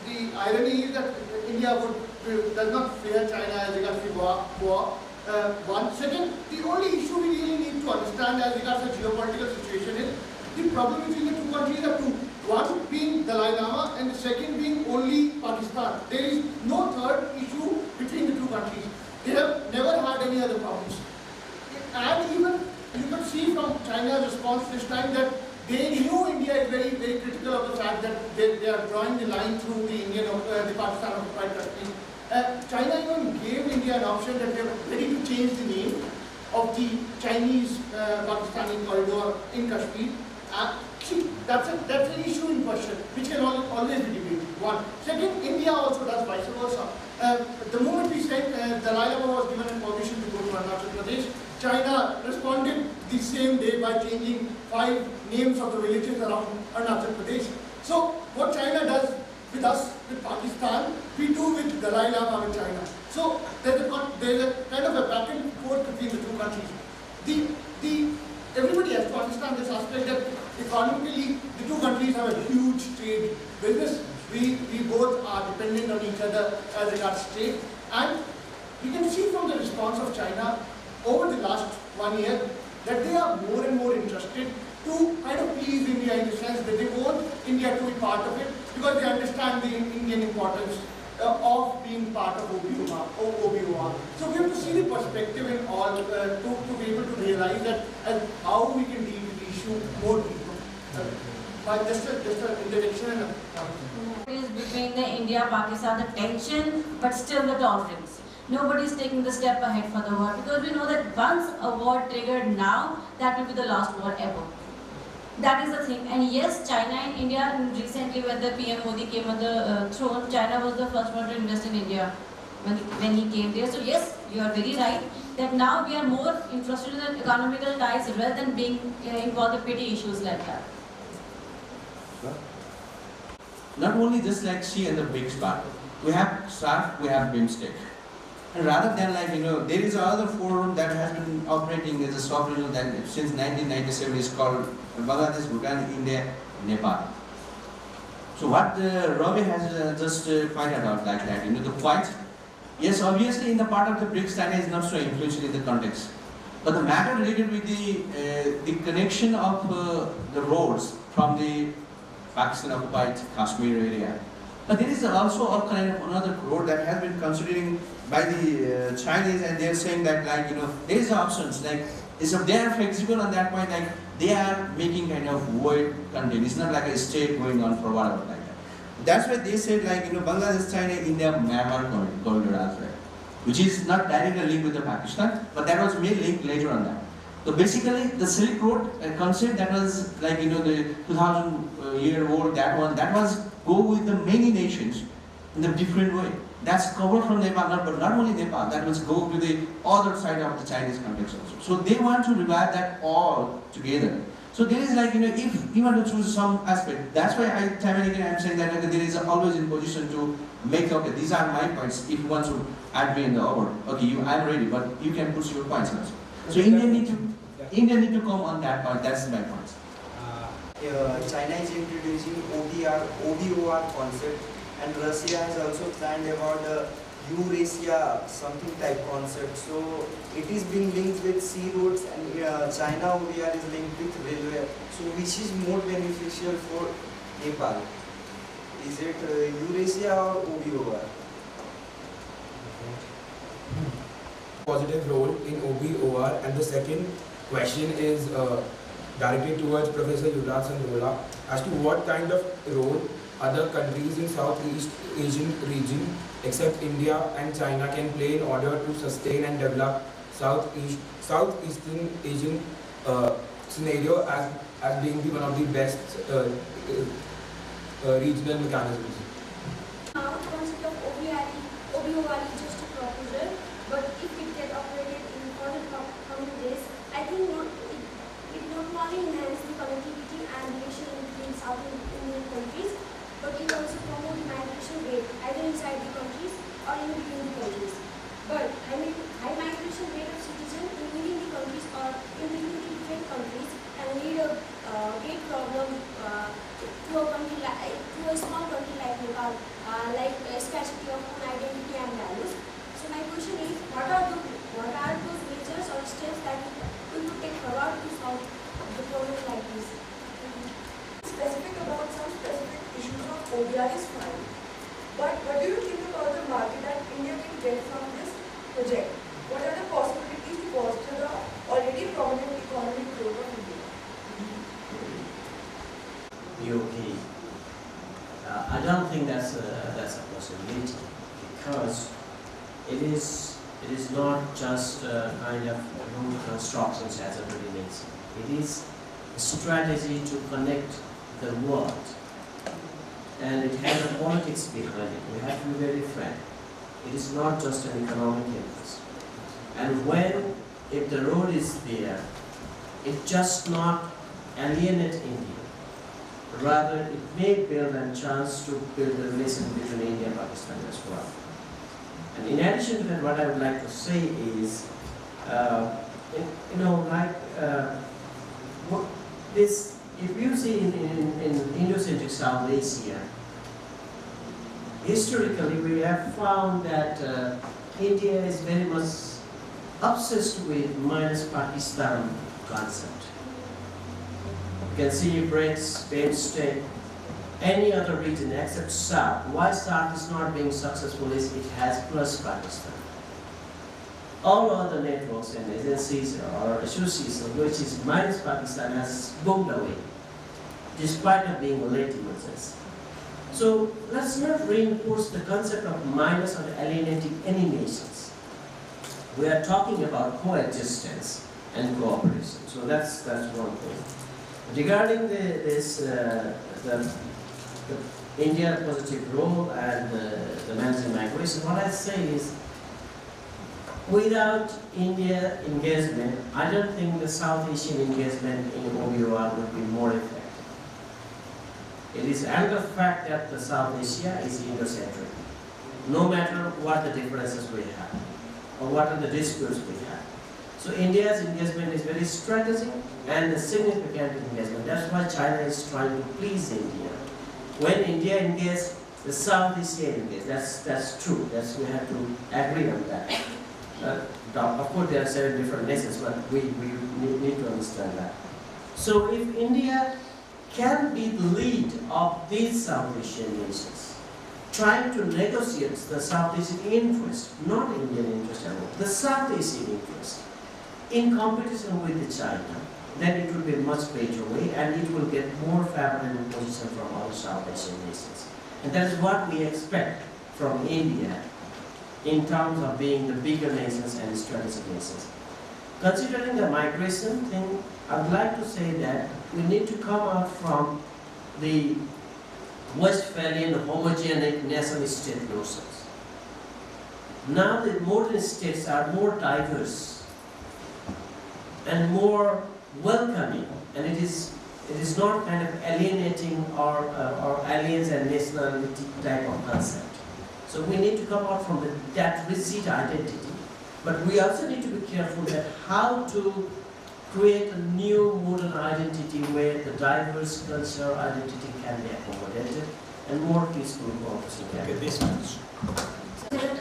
The irony is that India does not fear China as regards the war. One. Second, the only issue we really need to understand as regards the geopolitical situation is the problem between the two countries are two. One being Dalai Lama and the second being only Pakistan. There is no third issue between the two countries. They have never had any other problems. And even you can see from China's response this time that they knew India is very, very critical of the fact that they are drawing the line through the Pakistan occupied Kashmir. China even gave India an option that they are ready to change the name of the Chinese Pakistani corridor in Kashmir. See, that's an issue in question, which can always be debated. One. Second, India also does vice versa. The moment we said Dalai Lama was given permission to go to Arunachal Pradesh, China responded the same day by changing 5 names of the villages around Arunachal Pradesh. So what China does with us, with Pakistan, we do with Dalai Lama with China. So there's a kind of a back and forth between the two countries. Everybody has to understand this aspect that economically the two countries have a huge trade business. We both are dependent on each other as regards trade, and we can see from the response of China over the last 1 year that they are more and more interested to kind of please India in the sense that they want India to be part of it because they understand the Indian importance of being part of OBOR. So we have to see the perspective in all to be able to realize that how we can deal with the issue more deeply. By just an introduction and is between the India-Pakistan, the tension, but still the tolerance. Nobody is taking the step ahead for the war because we know that once a war triggered now, that will be the last war ever. That is the thing. And yes, China and India, recently when the PM Modi came on the throne, China was the first one to invest in India when he came there. So yes, you are very right that now we are more interested in the economical ties rather than being involved in petty issues like that. Not only just like she and the big SPARC, we have SARC, we have BIMSTEC. And rather than like, there is another forum that has been operating as a soft region that since 1997 is called Bangladesh, Bhutan, India, Nepal. So what Ravi has just pointed out like that, the point, yes, obviously in the part of the BRICS, China is not so influential in the context. But the matter related with the connection of the roads from the Pakistan occupied Kashmir area. But there is also a kind of another road that has been considering by the Chinese, and they are saying that like, there is options like, so they are flexible on that point, like they are making kind of void content. It's not like a state going on for whatever like that. That's why they said like, Bangladesh, China, India, Myanmar corridor as well, which is not directly linked with the Pakistan, but that was made linked later on that. So basically, the Silk Road concept that was like, the 2000-year-old, that was go with the many nations in a different way. That's covered from Nepal, but not only Nepal, that was go to the other side of the Chinese context also. So they want to revive that all together. So there is like, if you want to choose some aspect, that's why time and again I'm saying that there is always in position to make, okay, these are my points. If you want to add me in the OBOR, okay, I'm ready, but you can push your points also. So India need to come on that point. That's my point. China is introducing OBOR concept, and Russia has also planned about the Eurasia something type concept. So it is being linked with sea roads, and China OBR is linked with railway. So which is more beneficial for Nepal? Is it Eurasia or OBOR? Positive role in OBOR, and the second question is directed towards Professor Yuvraj Sandrola as to what kind of role other countries in Southeast Asian region except India and China can play in order to sustain and develop Southeastern Asian scenario as being one of the best regional mechanisms. Now the concept of OBOR is just a proposal, but if it gets operated in coming days, I think it not only enhances the connectivity and relation between South Indian countries, but it also promotes migration rate either inside the countries or in between the countries. But high migration rate of citizens in within the countries or in between the different countries can lead a great problem to a small country like Nepal, like scarcity of own identity and values. So my question is, what are those measures or steps that we could take forward to solve the problem like this? Specific about some specific issues of OBR is fine. But what do you think about the market that India can get from this project? What are the possibilities to foster the already prominent economic growth of India? Okay. I don't think that's a possibility, because it is not just a kind of road constructions as everybody makes it. It is a strategy to connect the world, and it has a politics behind it. We have to be very frank. It is not just an economic interest. And if the road is there, it just not alienate India. Rather, it may build a chance to build a relation between India and Pakistan as well. And in addition to that, what I would like to say is, if you see in Indo-centric South Asia, historically we have found that India is very much obsessed with minus Pakistan concept. You can see BRICS, BIMSTEC, any other region except SARC. Why SARC is not being successful is it has plus Pakistan. All other networks and agencies or associations which is minus Pakistan has boomed away, despite of being late emergence. So let's not reinforce the concept of minus or alienating any nations. We are talking about coexistence and cooperation. So that's one thing. Regarding the India positive role and the managing migration, what I say is Without India engagement, I don't think the South Asian engagement in OBOR would be more effective. It is another fact that the South Asia is Indo-centric, no matter what the differences we have, or what are the disputes we have. So India's engagement is very strategic and a significant engagement. That's why China is trying to please India. When India engages, the South Asia engages. That's true. We have to agree on that. Of course, there are 7 different nations, but we need to understand that. So if India can be the lead of these South Asian nations, trying to negotiate the South Asian interest, not Indian interest alone, the South Asian interest, in competition with China, then it will be a much better way and it will get more favorable position from all South Asian nations. And that is what we expect from India in terms of being the bigger nations and strategic nations. Considering the migration thing, I would like to say that we need to come out from the Westphalian homogenic nation-state notions. Now the modern states are more diverse and more welcoming, and it is not kind of alienating or aliens and nationality type of concept. So we need to come out from that rigid identity, but we also need to be careful that how to create a new modern identity where the diverse cultural identity can be accommodated and more peaceful cooperation can be established.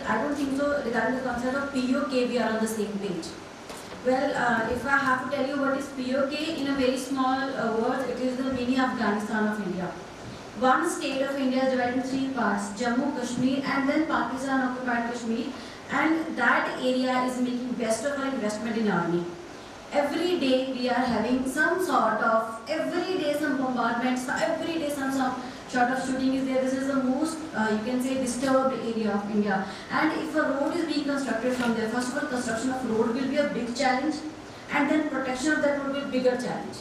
I don't think so regarding the concept of POK we are on the same page. Well, if I have to tell you what is POK in a very small word, it is the mini Afghanistan of India. One state of India is divided in 3 parts, Jammu, Kashmir and then Pakistan occupied Kashmir, and that area is making best of our investment in army. Every day we are having some sort of, every day some bombardments, every day some sort of shooting is there. This is the most, you can say, disturbed area of India. And if a road is being constructed from there, first of all, construction of road will be a big challenge, and then protection of that road will be a bigger challenge.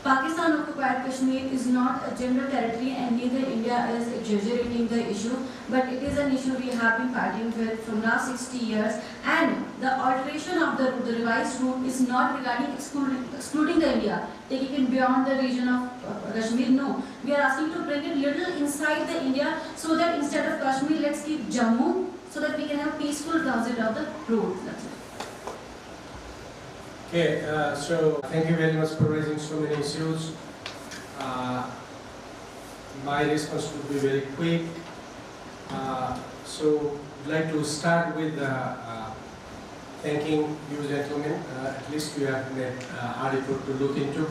Pakistan occupied Kashmir is not a general territory, and neither India is exaggerating the issue, but it is an issue we have been fighting with from last 60 years. And the alteration of the revised route is not regarding excluding the India, taking it beyond the region of Kashmir. No, we are asking to bring it little inside the India, so that instead of Kashmir, let's keep Jammu, so that we can have peaceful transit of the road. That's it. Okay, so thank you very much for raising so many issues. My response will be very quick. So I'd like to start with thanking you gentlemen. At least you have made article to look into.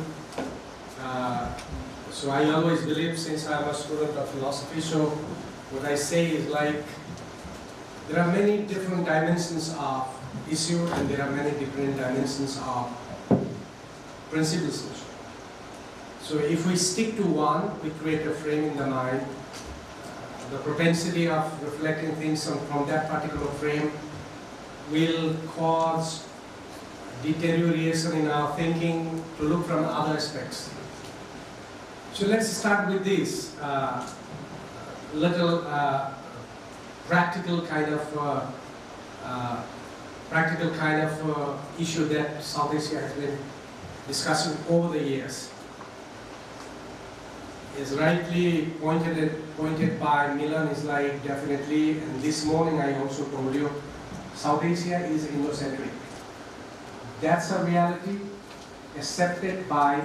So I always believe, since I'm a student of philosophy, so what I say is like, there are many different dimensions of issue and there are many different dimensions of principles. So if we stick to one, we create a frame in the mind. The propensity of reflecting things from that particular frame will cause deterioration in our thinking to look from other aspects. So let's start with this little practical kind of issue that South Asia has been discussing over the years. Is rightly pointed by Milan, is like definitely, and this morning I also told you, South Asia is Indo-centric. That's a reality accepted by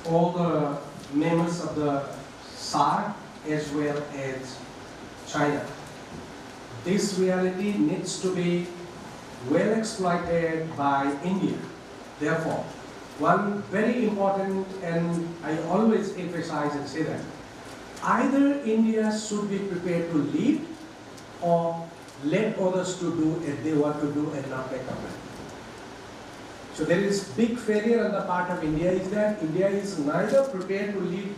all the members of the SAARC as well as China. This reality needs to be well exploited by India. Therefore, one very important, and I always emphasize and say that, either India should be prepared to lead or let others to do as they want to do and not make a plan. So there is big failure on the part of India, is that India is neither prepared to lead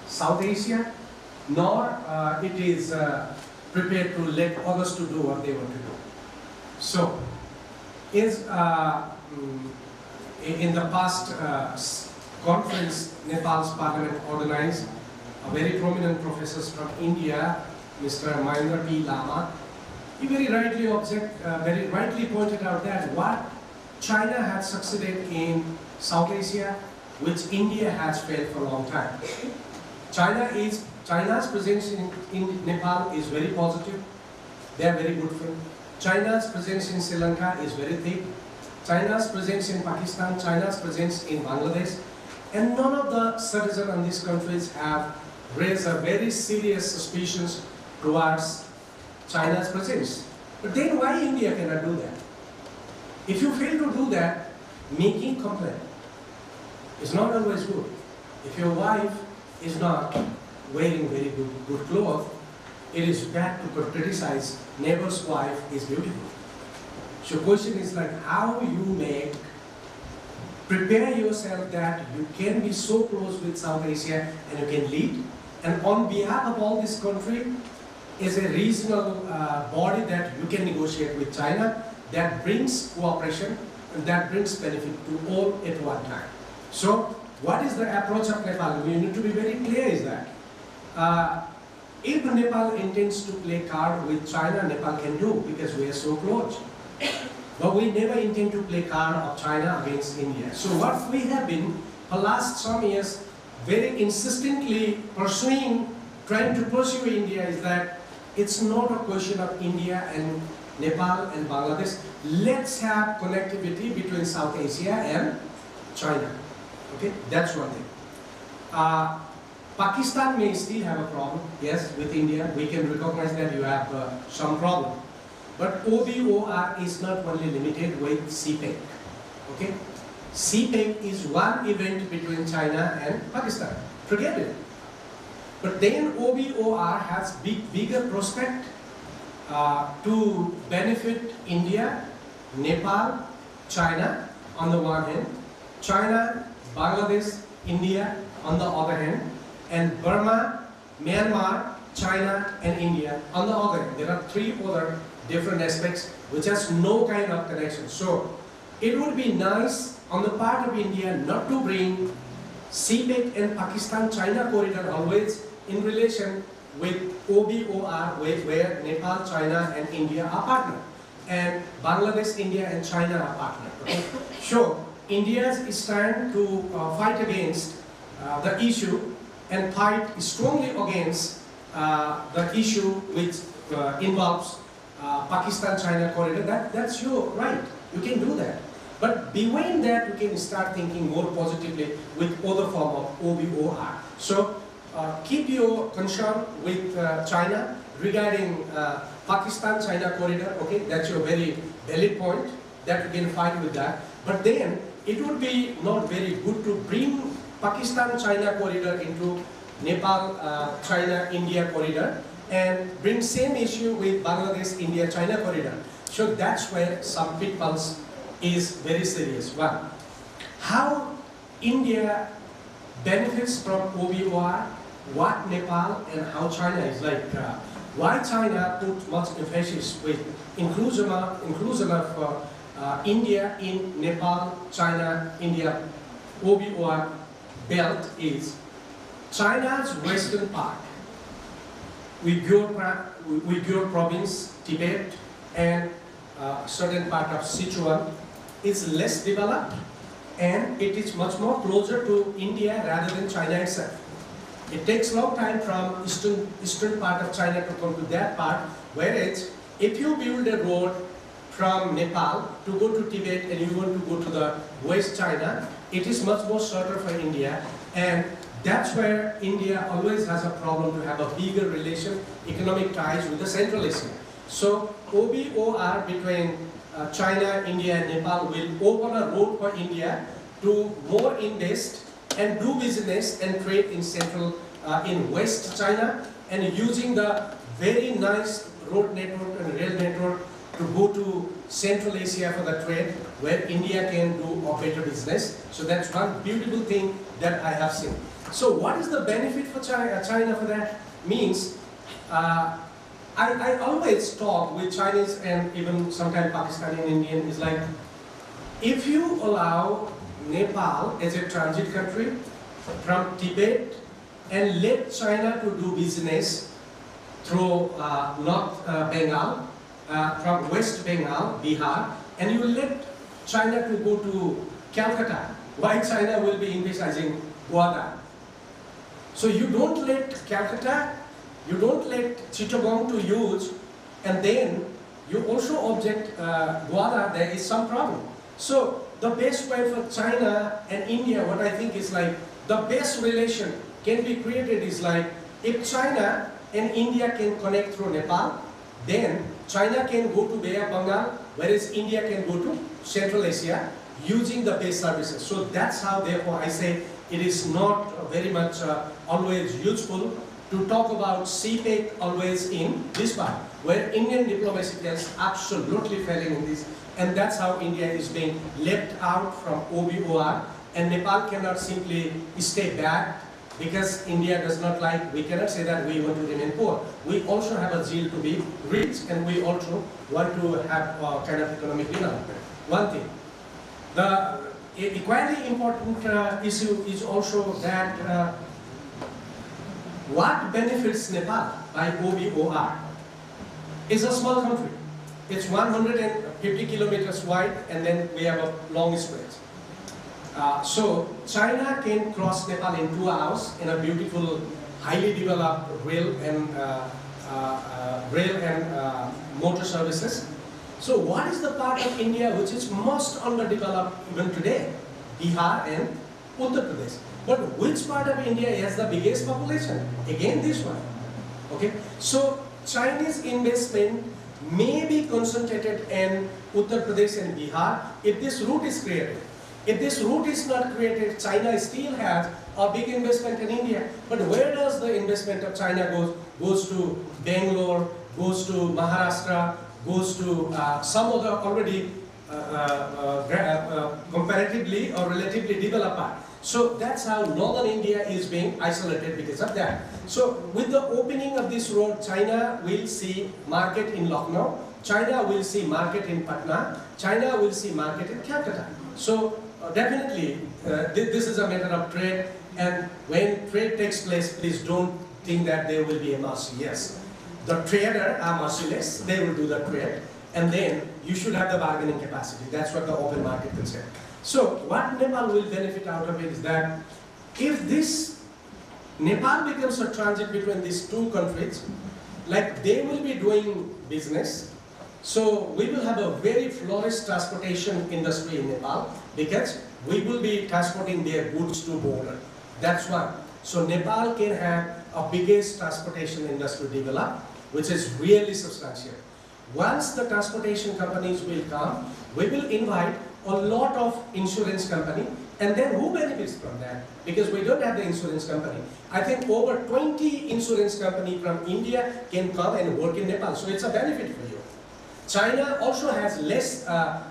South Asia, nor it is prepared to let others to do what they want to do. So, in the past conference, Nepal's parliament organized, a very prominent professors from India, Mr. Mahendra P. Lama, he very rightly pointed out that what China had succeeded in South Asia, which India has failed for a long time. China's presence in Nepal is very positive. They are very good friends. China's presence in Sri Lanka is very thick. China's presence in Pakistan, China's presence in Bangladesh, and none of the citizens in these countries have raised a very serious suspicions towards China's presence. But then why India cannot do that? If you fail to do that, making complaint is not always good. If your wife is not wearing very good clothes, it is bad to criticize neighbor's wife is beautiful. So question is like how you prepare yourself that you can be so close with South Asia and you can lead. And on behalf of all this country is a regional body that you can negotiate with China that brings cooperation and that brings benefit to all at one time. So what is the approach of Nepal? We need to be very clear is that if Nepal intends to play card with China, Nepal can do because we are so close. But we never intend to play card of China against India. So what we have been for last some years very insistently trying to pursue India is that it's not a question of India and Nepal and Bangladesh. Let's have connectivity between South Asia and China. Okay, that's one thing. Pakistan may still have a problem, yes, with India. We can recognize that you have some problem. But OBOR is not only limited with CPEC. Okay? CPEC is one event between China and Pakistan. Forget it. But then OBOR has bigger prospect to benefit India, Nepal, China on the one hand, China, Bangladesh, India on the other hand, and Burma, Myanmar, China and India on the other hand. There are three other different aspects which has no kind of connection. So it would be nice on the part of India not to bring CPEC and Pakistan-China corridor always in relation with OBOR where Nepal, China and India are partner and Bangladesh, India and China are partner. Okay? So India is trying to fight against the issue and fight strongly against the issue which involves Pakistan-China corridor. That's your right. You can do that. But beyond that, you can start thinking more positively with other form of OBOR. So keep your concern with China regarding Pakistan-China corridor. Okay, that's your very valid point that you can fight with that. But then it would be not very good to bring Pakistan-China corridor into Nepal, China, India corridor and bring same issue with Bangladesh, India, China corridor. So that's where some pitfalls is very serious. One, how India benefits from OBOR, what Nepal and how China is like. Why China put much emphasis with inclusion of India in Nepal, China, India, OBOR belt is China's western part, Uyghur province, Tibet, and certain part of Sichuan is less developed and it is much more closer to India rather than China itself. It takes a long time from eastern part of China to come to that part, whereas if you build a road from Nepal to go to Tibet and you want to go to the West China, it is much more shorter for India, and that's where India always has a problem to have a bigger relation, economic ties with the Central Asia. So OBOR between China, India and Nepal will open a road for India to more invest and do business and trade in in West China, and using the very nice road network and rail network to go to Central Asia for the trade, where India can do a better business. So that's one beautiful thing that I have seen. So what is the benefit for China for that? Means, I always talk with Chinese and even sometimes Pakistani and Indian, is like, if you allow Nepal as a transit country from Tibet and let China to do business through North Bengal from West Bengal, Bihar, and you let China to go to Calcutta, why China will be emphasizing Guadalajara? So you don't let Calcutta, you don't let Chittagong to use, and then you also object Guadalajara, there is some problem. So the best way for China and India, what I think is like, the best relation can be created is like, if China and India can connect through Nepal, then China can go to Bay of Bengal, whereas India can go to Central Asia using the base services. So that's how, therefore, I say it is not very much always useful to talk about CPEC always in this part, where Indian diplomacy is absolutely failing in this, and that's how India is being left out from OBOR, and Nepal cannot simply stay back because India does not like, we cannot say that we want to remain poor. We also have a zeal to be rich, and we also want to have a kind of economic development. One thing. The equally important issue is also that what benefits Nepal by OBOR is a small country. It's 150 kilometers wide, and then we have a long stretch. So China can cross Nepal in 2 hours in a beautiful, highly developed rail and motor services. So what is the part of India which is most underdeveloped even today? Bihar and Uttar Pradesh. But which part of India has the biggest population? Again, this one. Okay. So Chinese investment may be concentrated in Uttar Pradesh and Bihar if this route is created. If this route is not created, China still has a big investment in India. But where does the investment of China go? Goes to Bangalore, goes to Maharashtra, goes to some other already comparatively or relatively developed part. So that's how northern India is being isolated because of that. So with the opening of this road, China will see market in Lucknow, China will see market in Patna, China will see market in Calcutta. So definitely this is a matter of trade, and when trade takes place, please don't think that there will be a mercy. Yes, the traders are merciless, they will do the trade, and then you should have the bargaining capacity. That's what the open market will say. So what Nepal will benefit out of it is that if this Nepal becomes a transit between these two countries, like they will be doing business, so we will have a very flourished transportation industry in Nepal because we will be transporting their goods to border. That's one. So Nepal can have a biggest transportation industry develop, which is really substantial. Once the transportation companies will come, we will invite a lot of insurance company, and then who benefits from that? Because we don't have the insurance company. I think over 20 insurance companies from India can come and work in Nepal, so it's a benefit for you. China also has less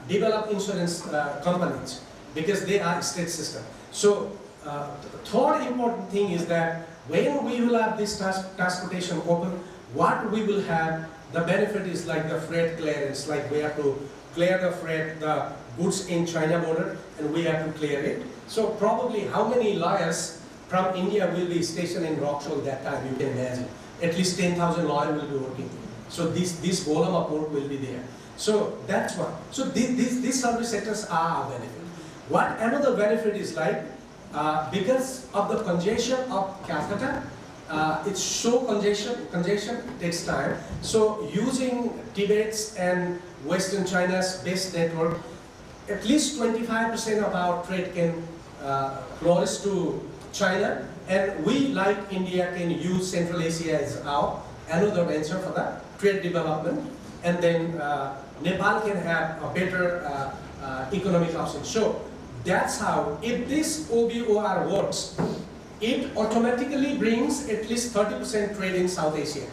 developed insurance companies because they are state system. So the third important thing is that when we will have this transportation open, what we will have, the benefit is like the freight clearance, like we have to clear the freight, the goods in China border, and we have to clear it. So probably how many lawyers from India will be stationed in Rockshall that time, you can imagine. At least 10,000 lawyers will be working. So this volume of work will be there. So that's one. So these service sectors are a benefit. What another benefit is like, because of the congestion of Calcutta, it's so congestion takes time. So using Tibet's and Western China's best network, at least 25% of our trade can flourish to China, and we, like India, can use Central Asia as our another venture for the trade development, and then Nepal can have a better economic option. So that's how, if this OBOR works, it automatically brings at least 30% trade in South Asia.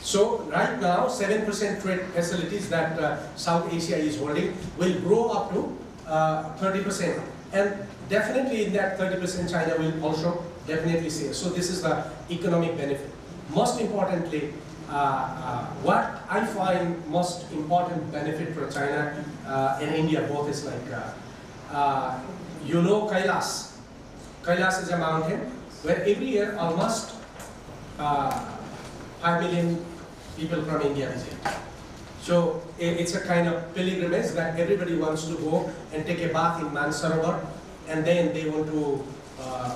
So right now, 7% trade facilities that South Asia is holding will grow up to 30%. And definitely in that 30%, China will also definitely see it. So this is the economic benefit. Most importantly, what I find most important benefit for China and India both is like, you know Kailas. Kailas is a mountain where every year almost 5 million people from India visit. So it's a kind of pilgrimage that everybody wants to go and take a bath in Mansarovar, and then they want to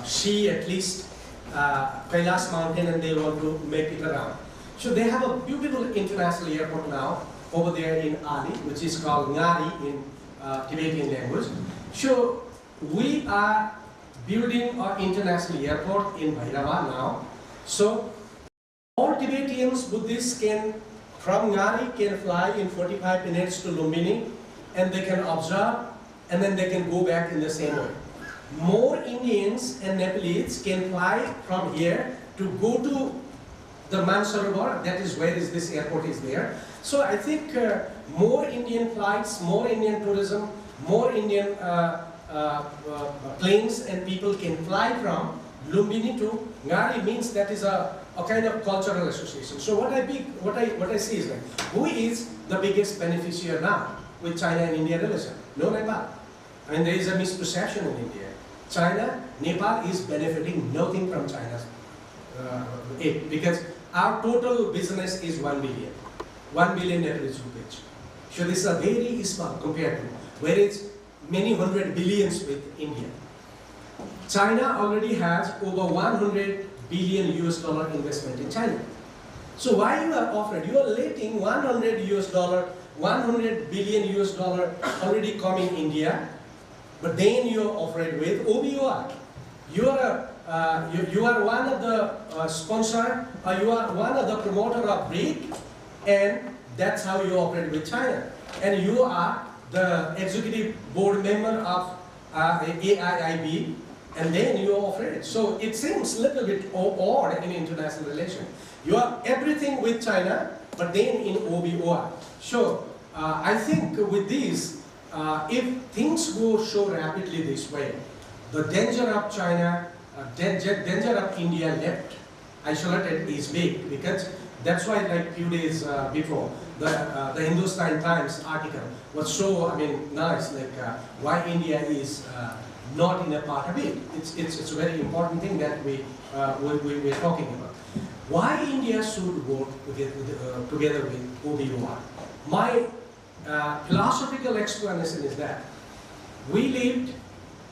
see at least Kailash mountain, and they want to make it around. So they have a beautiful international airport now over there in Ali, which is called Ngari in Tibetan language. So we are building our international airport in Bhairava now. So all Tibetans, Buddhists from Ngari can fly in 45 minutes to Lumbini, and they can observe, and then they can go back in the same way. More Indians and Nepalese can fly from here to go to the Mansarovar, that is where this airport is there. So I think more Indian flights, more Indian tourism, more Indian planes and people can fly from Lumbini to Ngari means that is a kind of cultural association. So what I see is like, who is the biggest beneficiary now with China and India relation? No, Nepal. I mean, there is a misperception in India. Nepal is benefiting nothing from China's aid, because our total business is 1 billion. 1 billion Nepalese rupees. So this is a very small compared to, whereas many hundred billions with India. China already has over 100 billion US dollar investment in China. So why you are offered? You are letting 100 US dollar, 100 billion US dollar already come in India, but then you are offered with OBOR. You are one of the sponsor, or you are one of the promoter of BRIC, and that's how you operate with China. And you are the executive board member of AIIB, and then you are afraid. So it seems a little bit odd in international relations. You are everything with China, but then in OBOR. So I think with this, if things go so rapidly this way, the danger of China, danger of India left isolated is big, because that's why like few days before, the Hindustan Times article was so, nice, like why India is not in a part of it. It's a very important thing that we're talking about. Why India should work together with OBOR? My philosophical explanation is that we lived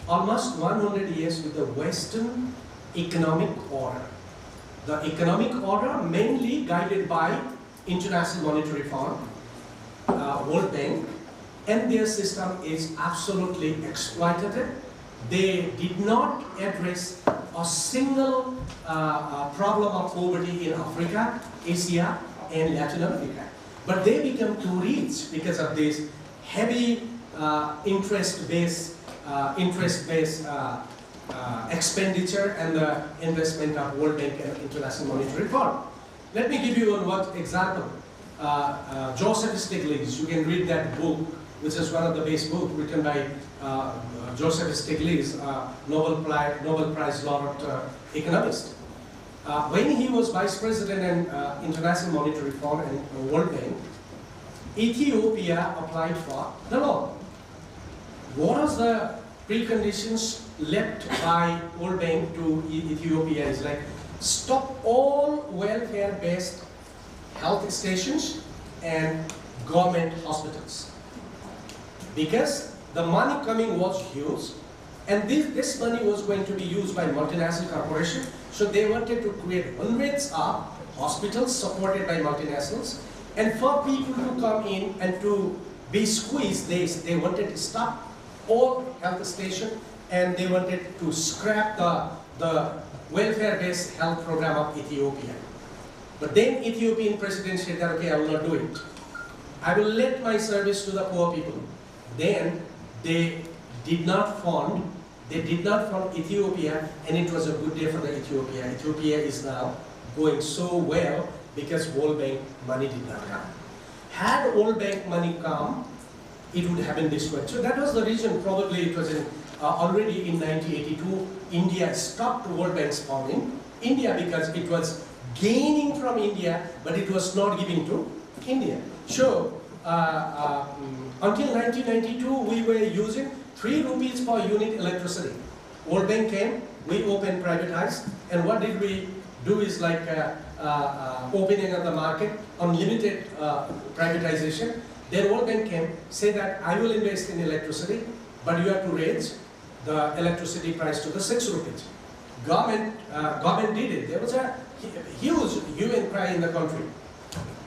almost 100 years with the Western economic order. The economic order mainly guided by International Monetary Fund, World Bank, and their system is absolutely exploitative. They did not address a single problem of poverty in Africa, Asia, and Latin America. But they become too rich because of this heavy interest-based expenditure and the investment of World Bank and International Monetary Fund. Let me give you one example. Joseph Stiglitz, you can read that book, which is one of the best books written by Joseph Stiglitz, Nobel Prize laureate economist. When he was Vice President in International Monetary Fund and World Bank, Ethiopia applied for the loan. What was the preconditions left by World Bank to Ethiopia is like, stop all welfare-based health stations and government hospitals. Because the money coming was huge, and this money was going to be used by multinational corporations, so they wanted to create hundreds of hospitals supported by multinationals, and for people to come in and to be squeezed, they wanted to stop all health stations, and they wanted to scrap the welfare-based health program of Ethiopia. But then Ethiopian president said that, okay, I will not do it. I will let my service to the poor people. Then they did not fund Ethiopia, and it was a good day for the Ethiopia. Ethiopia is now going so well because World Bank money did not come. Had World Bank money come, it would have been destroyed. So that was the reason, probably it was already in 1982, India stopped World Bank's funding. India, because it was gaining from India, but it was not giving to India. So until 1992, we were using 3 rupees per unit electricity. World Bank came, we opened, privatized, and what did we do is like opening of the market, unlimited privatization. Then World Bank came, say that I will invest in electricity, but you have to raise the electricity price to the 6 rupees. Government did it. There was a huge hue and cry in the country.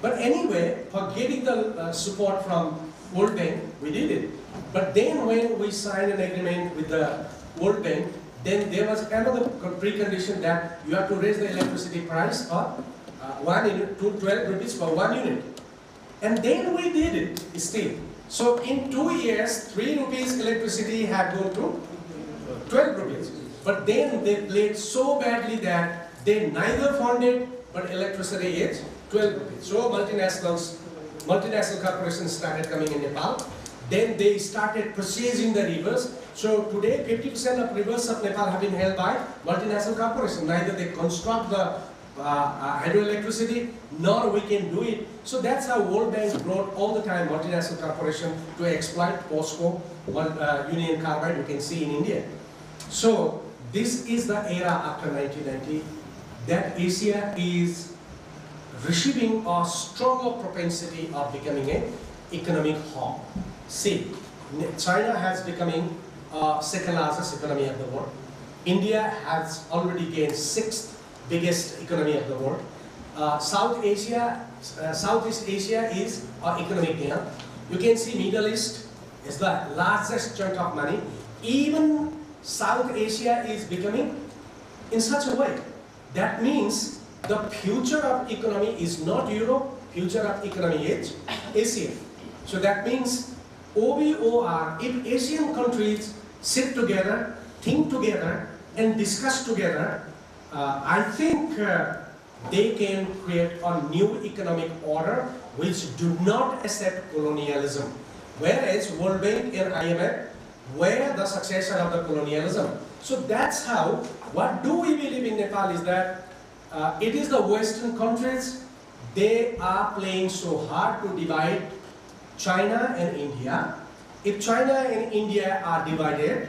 But anyway, for getting the support from World Bank, we did it. But then when we signed an agreement with the World Bank, then there was another precondition that you have to raise the electricity price of 1 unit to 12 rupees for 1 unit. And then we did it still. So in 2 years, 3 rupees electricity had gone to 12 rupees. But then they played so badly that they neither funded, but electricity is 12 rupees. So multinational corporations started coming in Nepal. Then they started purchasing the rivers. So today 50% of rivers of Nepal have been held by multinational corporations. Neither they construct the hydroelectricity, nor we can do it. So that's how World Bank brought all the time multinational corporation to exploit POSCO, Union Carbide, you can see in India. So this is the era after 1990 that Asia is receiving a stronger propensity of becoming an economic hub. See, China has becoming second largest economy of the world. India has already gained 6th biggest economy of the world. Southeast Asia is our economic gain. You can see Middle East is the largest chunk of money. Even South Asia is becoming in such a way. That means the future of economy is not Europe, future of economy is Asia. So that means OBOR, if Asian countries sit together, think together and discuss together, I think they can create a new economic order which do not accept colonialism. Whereas World Bank and IMF were the successor of the colonialism. So that's how, what do we believe in Nepal is that it is the Western countries, they are playing so hard to divide China and India. If China and India are divided,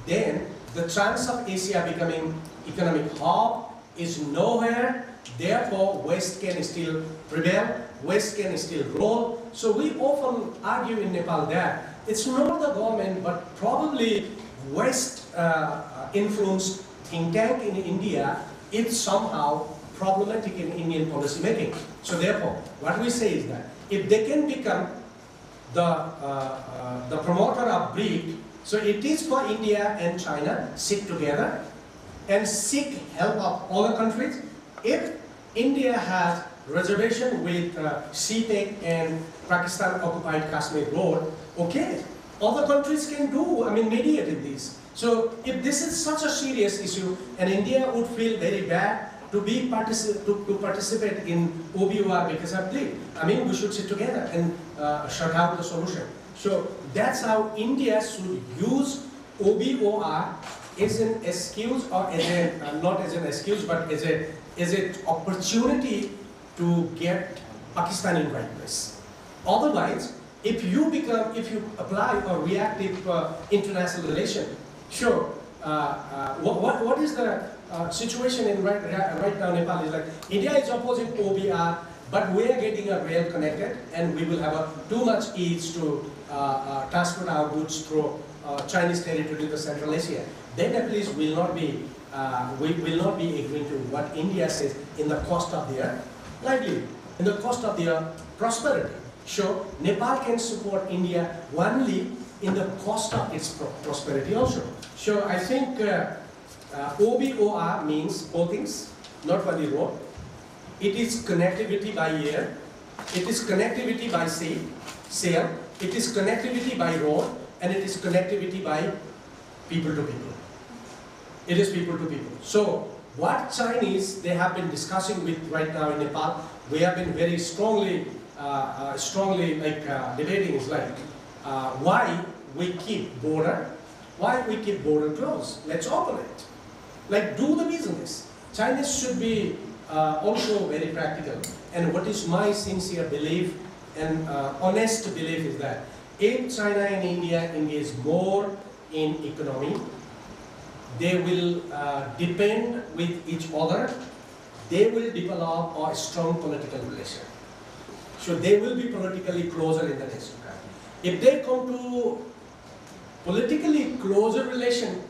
then the chance of Asia becoming economic hub is nowhere. Therefore, West can still prevail, West can still roll. So we often argue in Nepal that it's not the government, but probably West influenced think tank in India is somehow problematic in Indian policy making. So therefore, what we say is that if they can become the promoter of BRIC, so it is for India and China sit together and seek help of other countries. If India has reservation with CPEC and Pakistan occupied Kashmir road, okay, other countries can do, mediate in this. So if this is such a serious issue and India would feel very bad to participate in OBOR because of BRIC, we should sit together and shut out the solution. So that's how India should use OBOR as an excuse, or as a, not as an excuse, but as an opportunity to get Pakistan in right place. Otherwise, if you apply a reactive international relation, sure, what is the situation in right now Nepal is like, India is opposing OBR, but we are getting a rail connected and we will have too much ease to transport our goods through Chinese territory to Central Asia. Then at least we will not be agreeing to what India says in the cost of their livelihood, in the cost of their prosperity. So Nepal can support India only in the cost of its prosperity also. So I think OBOR means both things, not for the road. It is connectivity by air, it is connectivity by sail, it is connectivity by road, and it is connectivity by people to people. It is people to people. So what Chinese they have been discussing with right now in Nepal, we have been very strongly debating is like why we keep border closed. Let's open it. Like do the business. Chinese should be also very practical. And what is my sincere belief and honest belief is that if China and India engage more in economy, they will depend with each other. they will develop a strong political relation. So they will be politically closer in the next time. If they come to politically closer relation,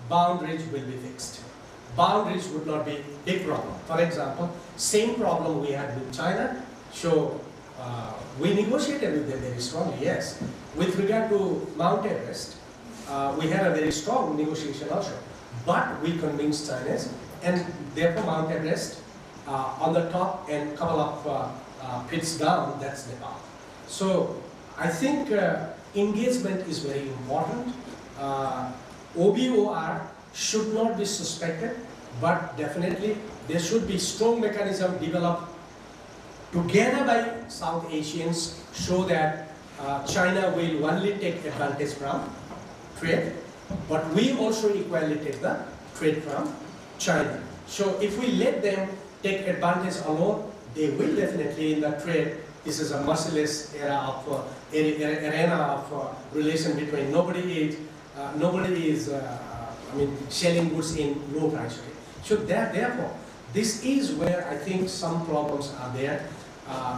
boundaries will be fixed. Boundaries would not be a big problem. For example, same problem we had with China. So we negotiated with them very strongly, yes. With regard to Mount Everest, we had a very strong negotiation also. But we convinced Chinese, and therefore Mount Everest on the top and couple of pits down, that's Nepal. So I think engagement is very important. OBOR should not be suspected, but definitely there should be strong mechanism developed together by South Asians so that China will only take advantage from trade, but we also equally take the trade from China. So if we let them take advantage alone, they will definitely in the trade. This is a merciless arena of relation between nobody is selling goods in low price. So therefore, this is where I think some problems are there.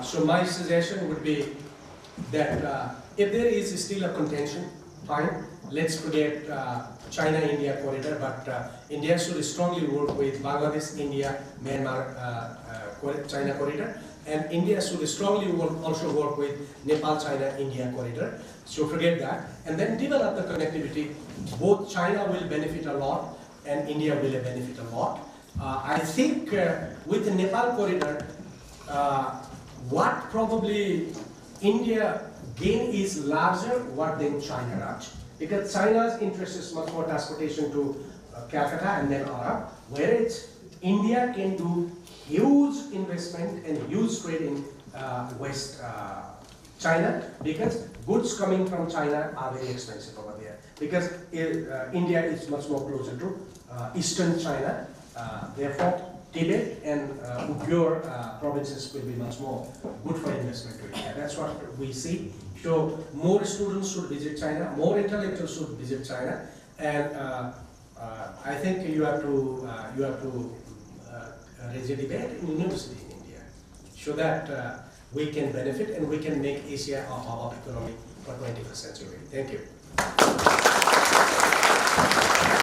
So my suggestion would be that if there is still a contention, fine, let's forget China-India corridor, but India should strongly work with Bangladesh, India, Myanmar, China corridor, and India should strongly also work with Nepal, China, India corridor. So forget that, and then develop the connectivity. Both China will benefit a lot, and India will benefit a lot. I think with the Nepal corridor, what probably India gain is larger what than China does. Because China's interest is much more transportation to Calcutta and then Arab, whereas India can do huge investment and huge trade in West China, because goods coming from China are very expensive over there. Because India is much more closer to Eastern China, therefore Tibet and Uyghur provinces will be much more good for investment to India. That's what we see. So more students should visit China, more intellectuals should visit China, and I think you have to raise a debate in university in India, so that we can benefit and we can make Asia a hub of economy for 21st century. Thank you.